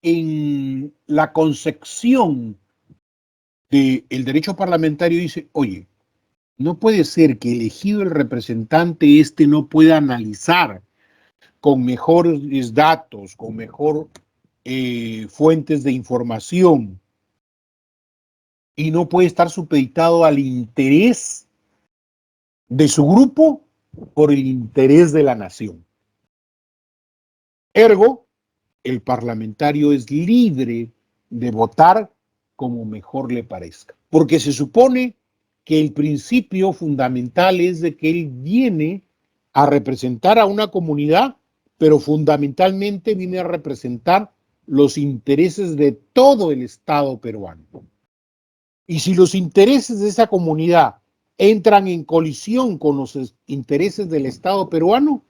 S1: En la concepción del derecho parlamentario dice, oye, no puede ser que elegido el representante no pueda analizar con mejores datos, con mejor fuentes de información, y no puede estar supeditado al interés de su grupo por el interés de la nación. Ergo, el parlamentario es libre de votar como mejor le parezca, porque se supone que el principio fundamental es de que él viene a representar a una comunidad, pero fundamentalmente viene a representar los intereses de todo el Estado peruano. Y si los intereses de esa comunidad entran en colisión con los intereses del Estado peruano,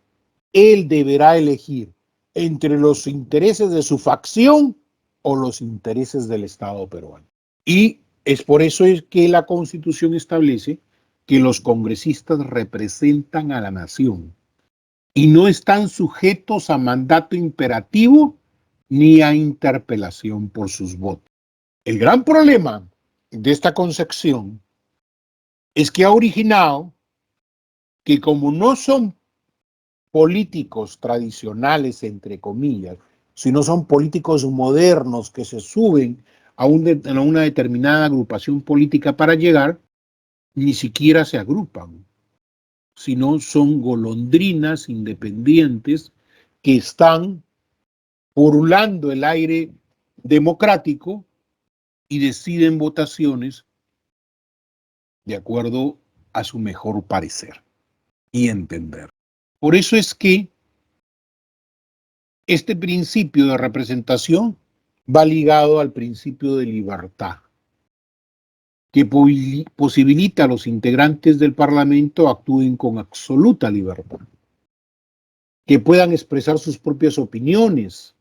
S1: él deberá elegir entre los intereses de su facción o los intereses del Estado peruano. Y es por eso que la Constitución establece que los congresistas representan a la nación y no están sujetos a mandato imperativo ni a interpelación por sus votos. El gran problema de esta concepción es que ha originado que como no son políticos tradicionales, entre comillas, sino son políticos modernos que se suben a una determinada agrupación política para llegar, ni siquiera se agrupan, sino son golondrinas independientes que están pululando el aire democrático y deciden votaciones de acuerdo a su mejor parecer y entender. Por eso es que este principio de representación va ligado al principio de libertad, que posibilita a los integrantes del Parlamento actúen con absoluta libertad, que puedan expresar sus propias opiniones,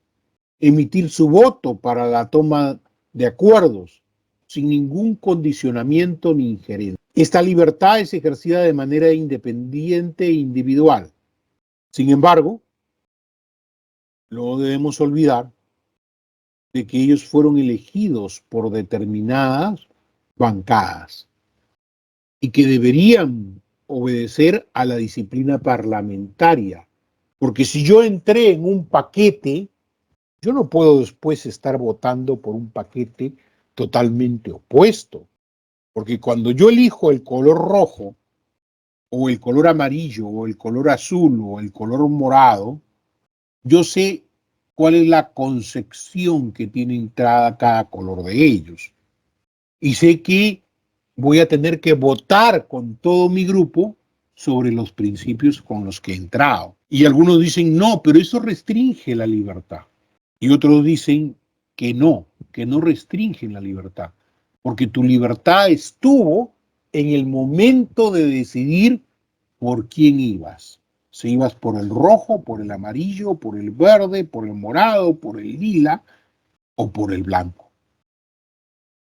S1: emitir su voto para la toma de acuerdos, sin ningún condicionamiento ni injerencia. Esta libertad es ejercida de manera independiente e individual. Sin embargo, no debemos olvidar de que ellos fueron elegidos por determinadas bancadas y que deberían obedecer a la disciplina parlamentaria. Porque si yo entré en un paquete, yo no puedo después estar votando por un paquete totalmente opuesto. Porque cuando yo elijo el color rojo, o el color amarillo, o el color azul, o el color morado, yo sé cuál es la concepción que tiene entrada cada color de ellos. Y sé que voy a tener que votar con todo mi grupo sobre los principios con los que he entrado. Y algunos dicen, no, pero eso restringe la libertad. Y otros dicen que no restringen la libertad. Porque tu libertad estuvo en el momento de decidir por quién ibas. Si ibas por el rojo, por el amarillo, por el verde, por el morado, por el lila o por el blanco.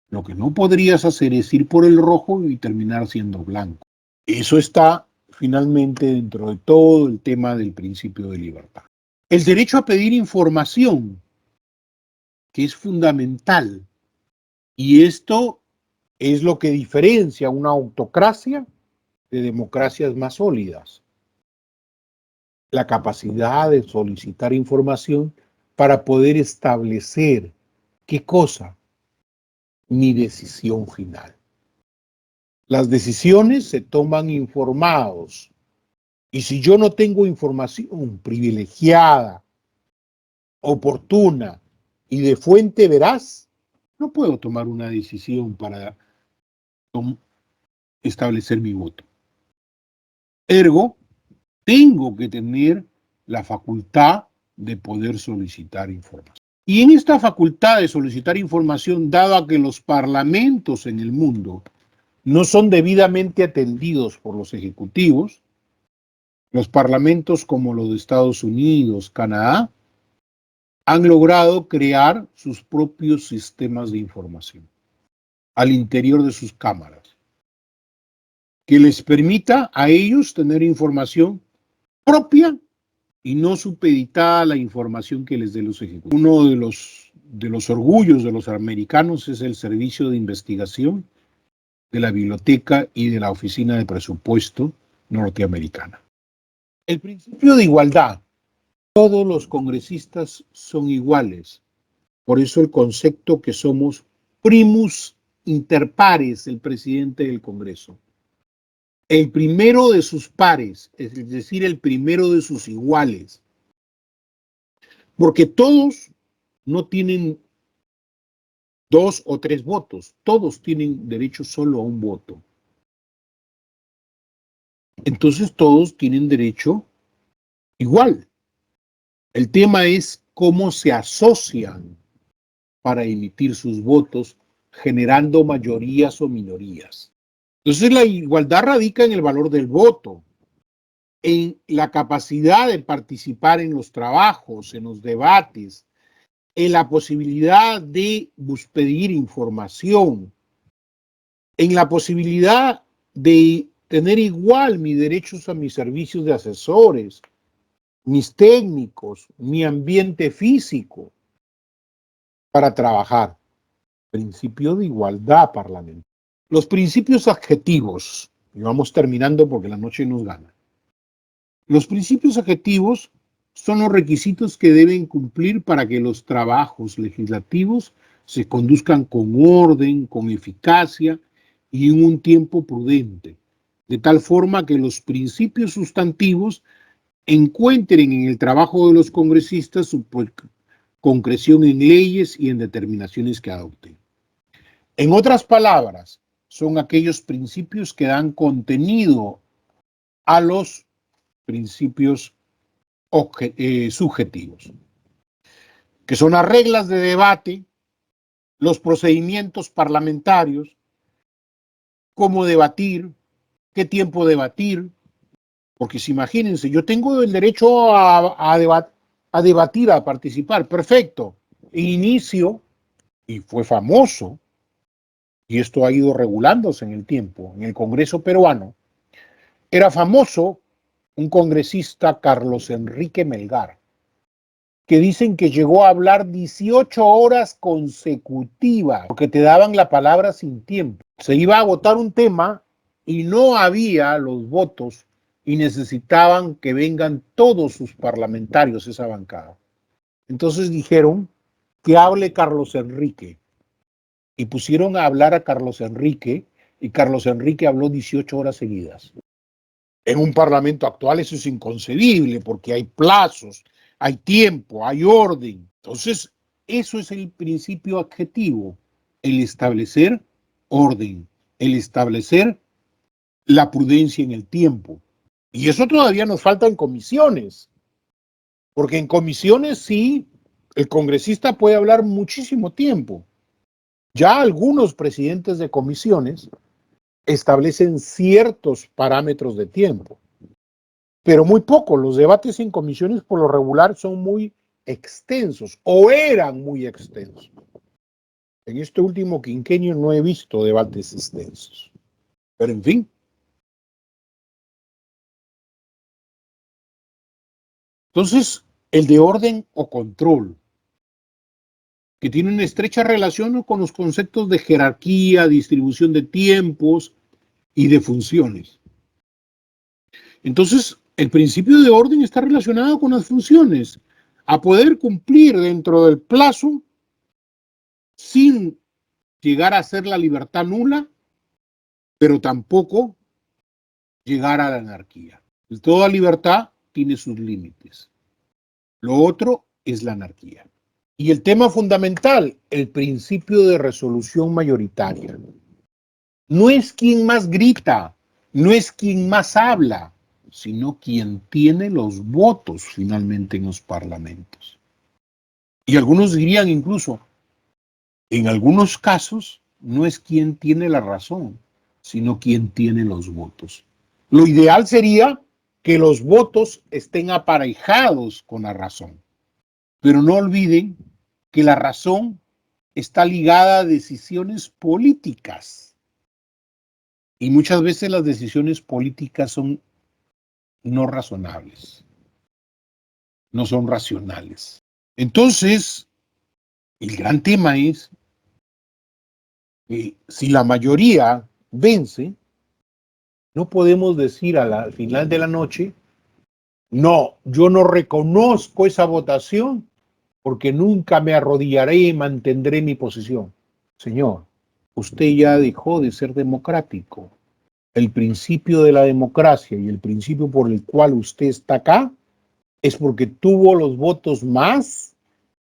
S1: Lo que no podrías hacer es ir por el rojo y terminar siendo blanco. Eso está finalmente dentro de todo el tema del principio de libertad. El derecho a pedir información, que es fundamental, y esto es lo que diferencia una autocracia de democracias más sólidas. La capacidad de solicitar información para poder establecer ¿qué cosa? Mi decisión final. Las decisiones se toman informados. Y si yo no tengo información privilegiada, oportuna y de fuente veraz, no puedo tomar una decisión para establecer mi voto. Ergo, tengo que tener la facultad de poder solicitar información. Y en esta facultad de solicitar información, dado a que los parlamentos en el mundo no son debidamente atendidos por los ejecutivos, los parlamentos como los de Estados Unidos, Canadá, han logrado crear sus propios sistemas de información al interior de sus cámaras, que les permita a ellos tener información propia y no supeditada a la información que les dé los ejecutivos. Uno de los orgullos de los americanos es el servicio de investigación de la biblioteca y de la oficina de presupuesto norteamericana. El principio de igualdad. Todos los congresistas son iguales. Por eso el concepto que somos primus inter pares, el presidente del Congreso. El primero de sus pares, es decir, el primero de sus iguales. Porque todos no tienen 2 o 3 votos, todos tienen derecho solo a un voto. Entonces todos tienen derecho igual. El tema es cómo se asocian para emitir sus votos, generando mayorías o minorías. Entonces la igualdad radica en el valor del voto, en la capacidad de participar en los trabajos, en los debates, en la posibilidad de pedir información, en la posibilidad de tener igual mis derechos a mis servicios de asesores, mis técnicos, mi ambiente físico para trabajar. Principio de igualdad parlamentaria. Los principios adjetivos, y vamos terminando porque la noche nos gana. Los principios adjetivos son los requisitos que deben cumplir para que los trabajos legislativos se conduzcan con orden, con eficacia y en un tiempo prudente, de tal forma que los principios sustantivos encuentren en el trabajo de los congresistas su concreción en leyes y en determinaciones que adopten. En otras palabras, son aquellos principios que dan contenido a los principios subjetivos, que son las reglas de debate, los procedimientos parlamentarios, cómo debatir, qué tiempo debatir, porque si imagínense, yo tengo el derecho a debatir, a participar, perfecto, inicio, y fue famoso, y esto ha ido regulándose en el tiempo, en el Congreso peruano, era famoso un congresista, Carlos Enrique Melgar, que dicen que llegó a hablar 18 horas consecutivas, porque te daban la palabra sin tiempo. Se iba a votar un tema y no había los votos y necesitaban que vengan todos sus parlamentarios a esa bancada. Entonces dijeron que hable Carlos Enrique y pusieron a hablar a Carlos Enrique y Carlos Enrique habló 18 horas seguidas. En un parlamento actual eso es inconcebible porque hay plazos, hay tiempo, hay orden. Entonces, eso es el principio adjetivo, el establecer orden, el establecer la prudencia en el tiempo. Y eso todavía nos falta en comisiones, porque en comisiones sí, el congresista puede hablar muchísimo tiempo. Ya algunos presidentes de comisiones establecen ciertos parámetros de tiempo, pero muy poco. Los debates en comisiones por lo regular son muy extensos o eran muy extensos. En este último quinquenio no he visto debates extensos, pero en fin. Entonces, el de orden o control, que tiene una estrecha relación con los conceptos de jerarquía, distribución de tiempos y de funciones. Entonces, el principio de orden está relacionado con las funciones, a poder cumplir dentro del plazo sin llegar a ser la libertad nula, pero tampoco llegar a la anarquía. Toda libertad tiene sus límites. Lo otro es la anarquía. Y el tema fundamental, el principio de resolución mayoritaria. No es quien más grita, no es quien más habla, sino quien tiene los votos finalmente en los parlamentos. Y algunos dirían incluso, en algunos casos, no es quien tiene la razón, sino quien tiene los votos. Lo ideal sería que los votos estén aparejados con la razón. Pero no olviden que la razón está ligada a decisiones políticas. Y muchas veces las decisiones políticas son no razonables, no son racionales. Entonces, el gran tema es que si la mayoría vence, no podemos decir al final de la noche, no, yo no reconozco esa votación porque nunca me arrodillaré y mantendré mi posición. Señor, usted ya dejó de ser democrático. El principio de la democracia y el principio por el cual usted está acá es porque tuvo los votos más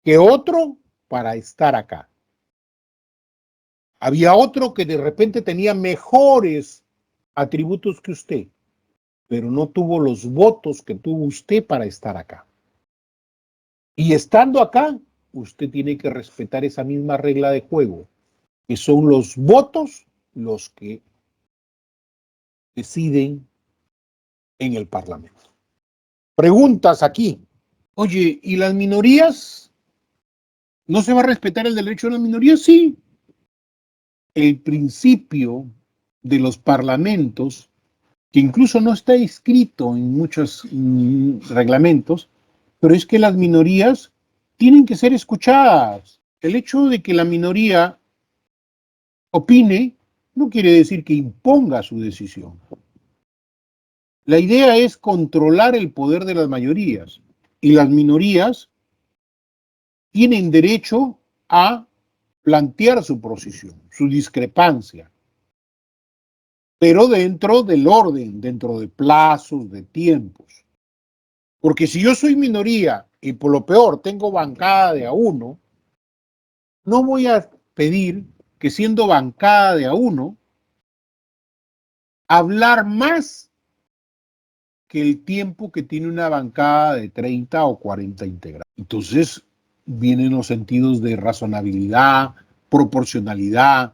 S1: que otro para estar acá. Había otro que de repente tenía mejores atributos que usted, pero no tuvo los votos que tuvo usted para estar acá. Y estando acá, usted tiene que respetar esa misma regla de juego, que son los votos los que deciden en el Parlamento. Preguntas aquí. Oye, ¿y las minorías? ¿No se va a respetar el derecho de las minorías? Sí. El principio de los parlamentos, que incluso no está escrito en muchos reglamentos, pero es que las minorías tienen que ser escuchadas. El hecho de que la minoría opine no quiere decir que imponga su decisión. La idea es controlar el poder de las mayorías y las minorías tienen derecho a plantear su posición, su discrepancia, pero dentro del orden, dentro de plazos, de tiempos. Porque si yo soy minoría y por lo peor tengo bancada de a uno, no voy a pedir que siendo bancada de a uno hablar más que el tiempo que tiene una bancada de 30 o 40 integrantes. Entonces vienen los sentidos de razonabilidad, proporcionalidad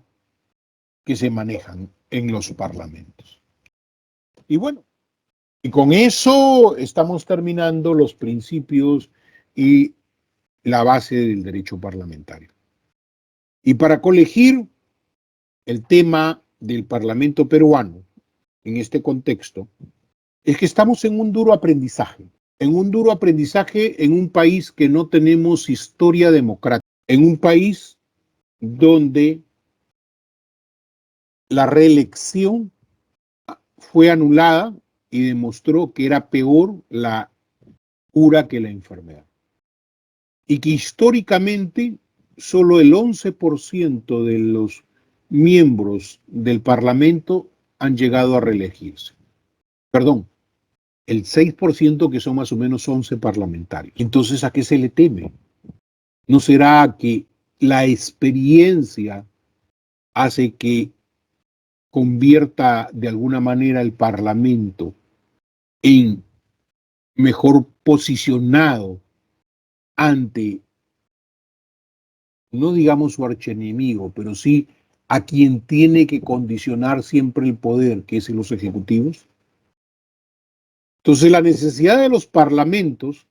S1: que se manejan en los parlamentos. Y bueno, y con eso estamos terminando los principios y la base del derecho parlamentario. Y para colegir el tema del Parlamento peruano en este contexto, es que estamos en un duro aprendizaje, en un país que no tenemos historia democrática, en un país donde la reelección fue anulada y demostró que era peor la cura que la enfermedad. Y que históricamente solo el 11% de los miembros del Parlamento han llegado a reelegirse. Perdón, el 6% que son más o menos 11 parlamentarios. Entonces, ¿a qué se le teme? ¿No será que la experiencia hace que convierta de alguna manera el Parlamento en mejor posicionado ante, no digamos su archienemigo, pero sí a quien tiene que condicionar siempre el poder, que es en los ejecutivos? Entonces, la necesidad de los parlamentos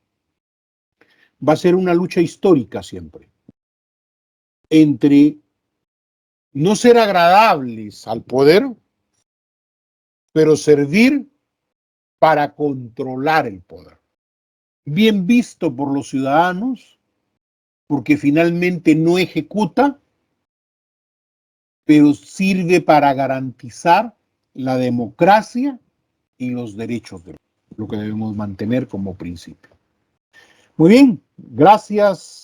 S1: va a ser una lucha histórica siempre entre no ser agradables al poder, pero servir para controlar el poder. Bien visto por los ciudadanos, porque finalmente no ejecuta, pero sirve para garantizar la democracia y los derechos de lo que debemos mantener como principio. Muy bien, gracias.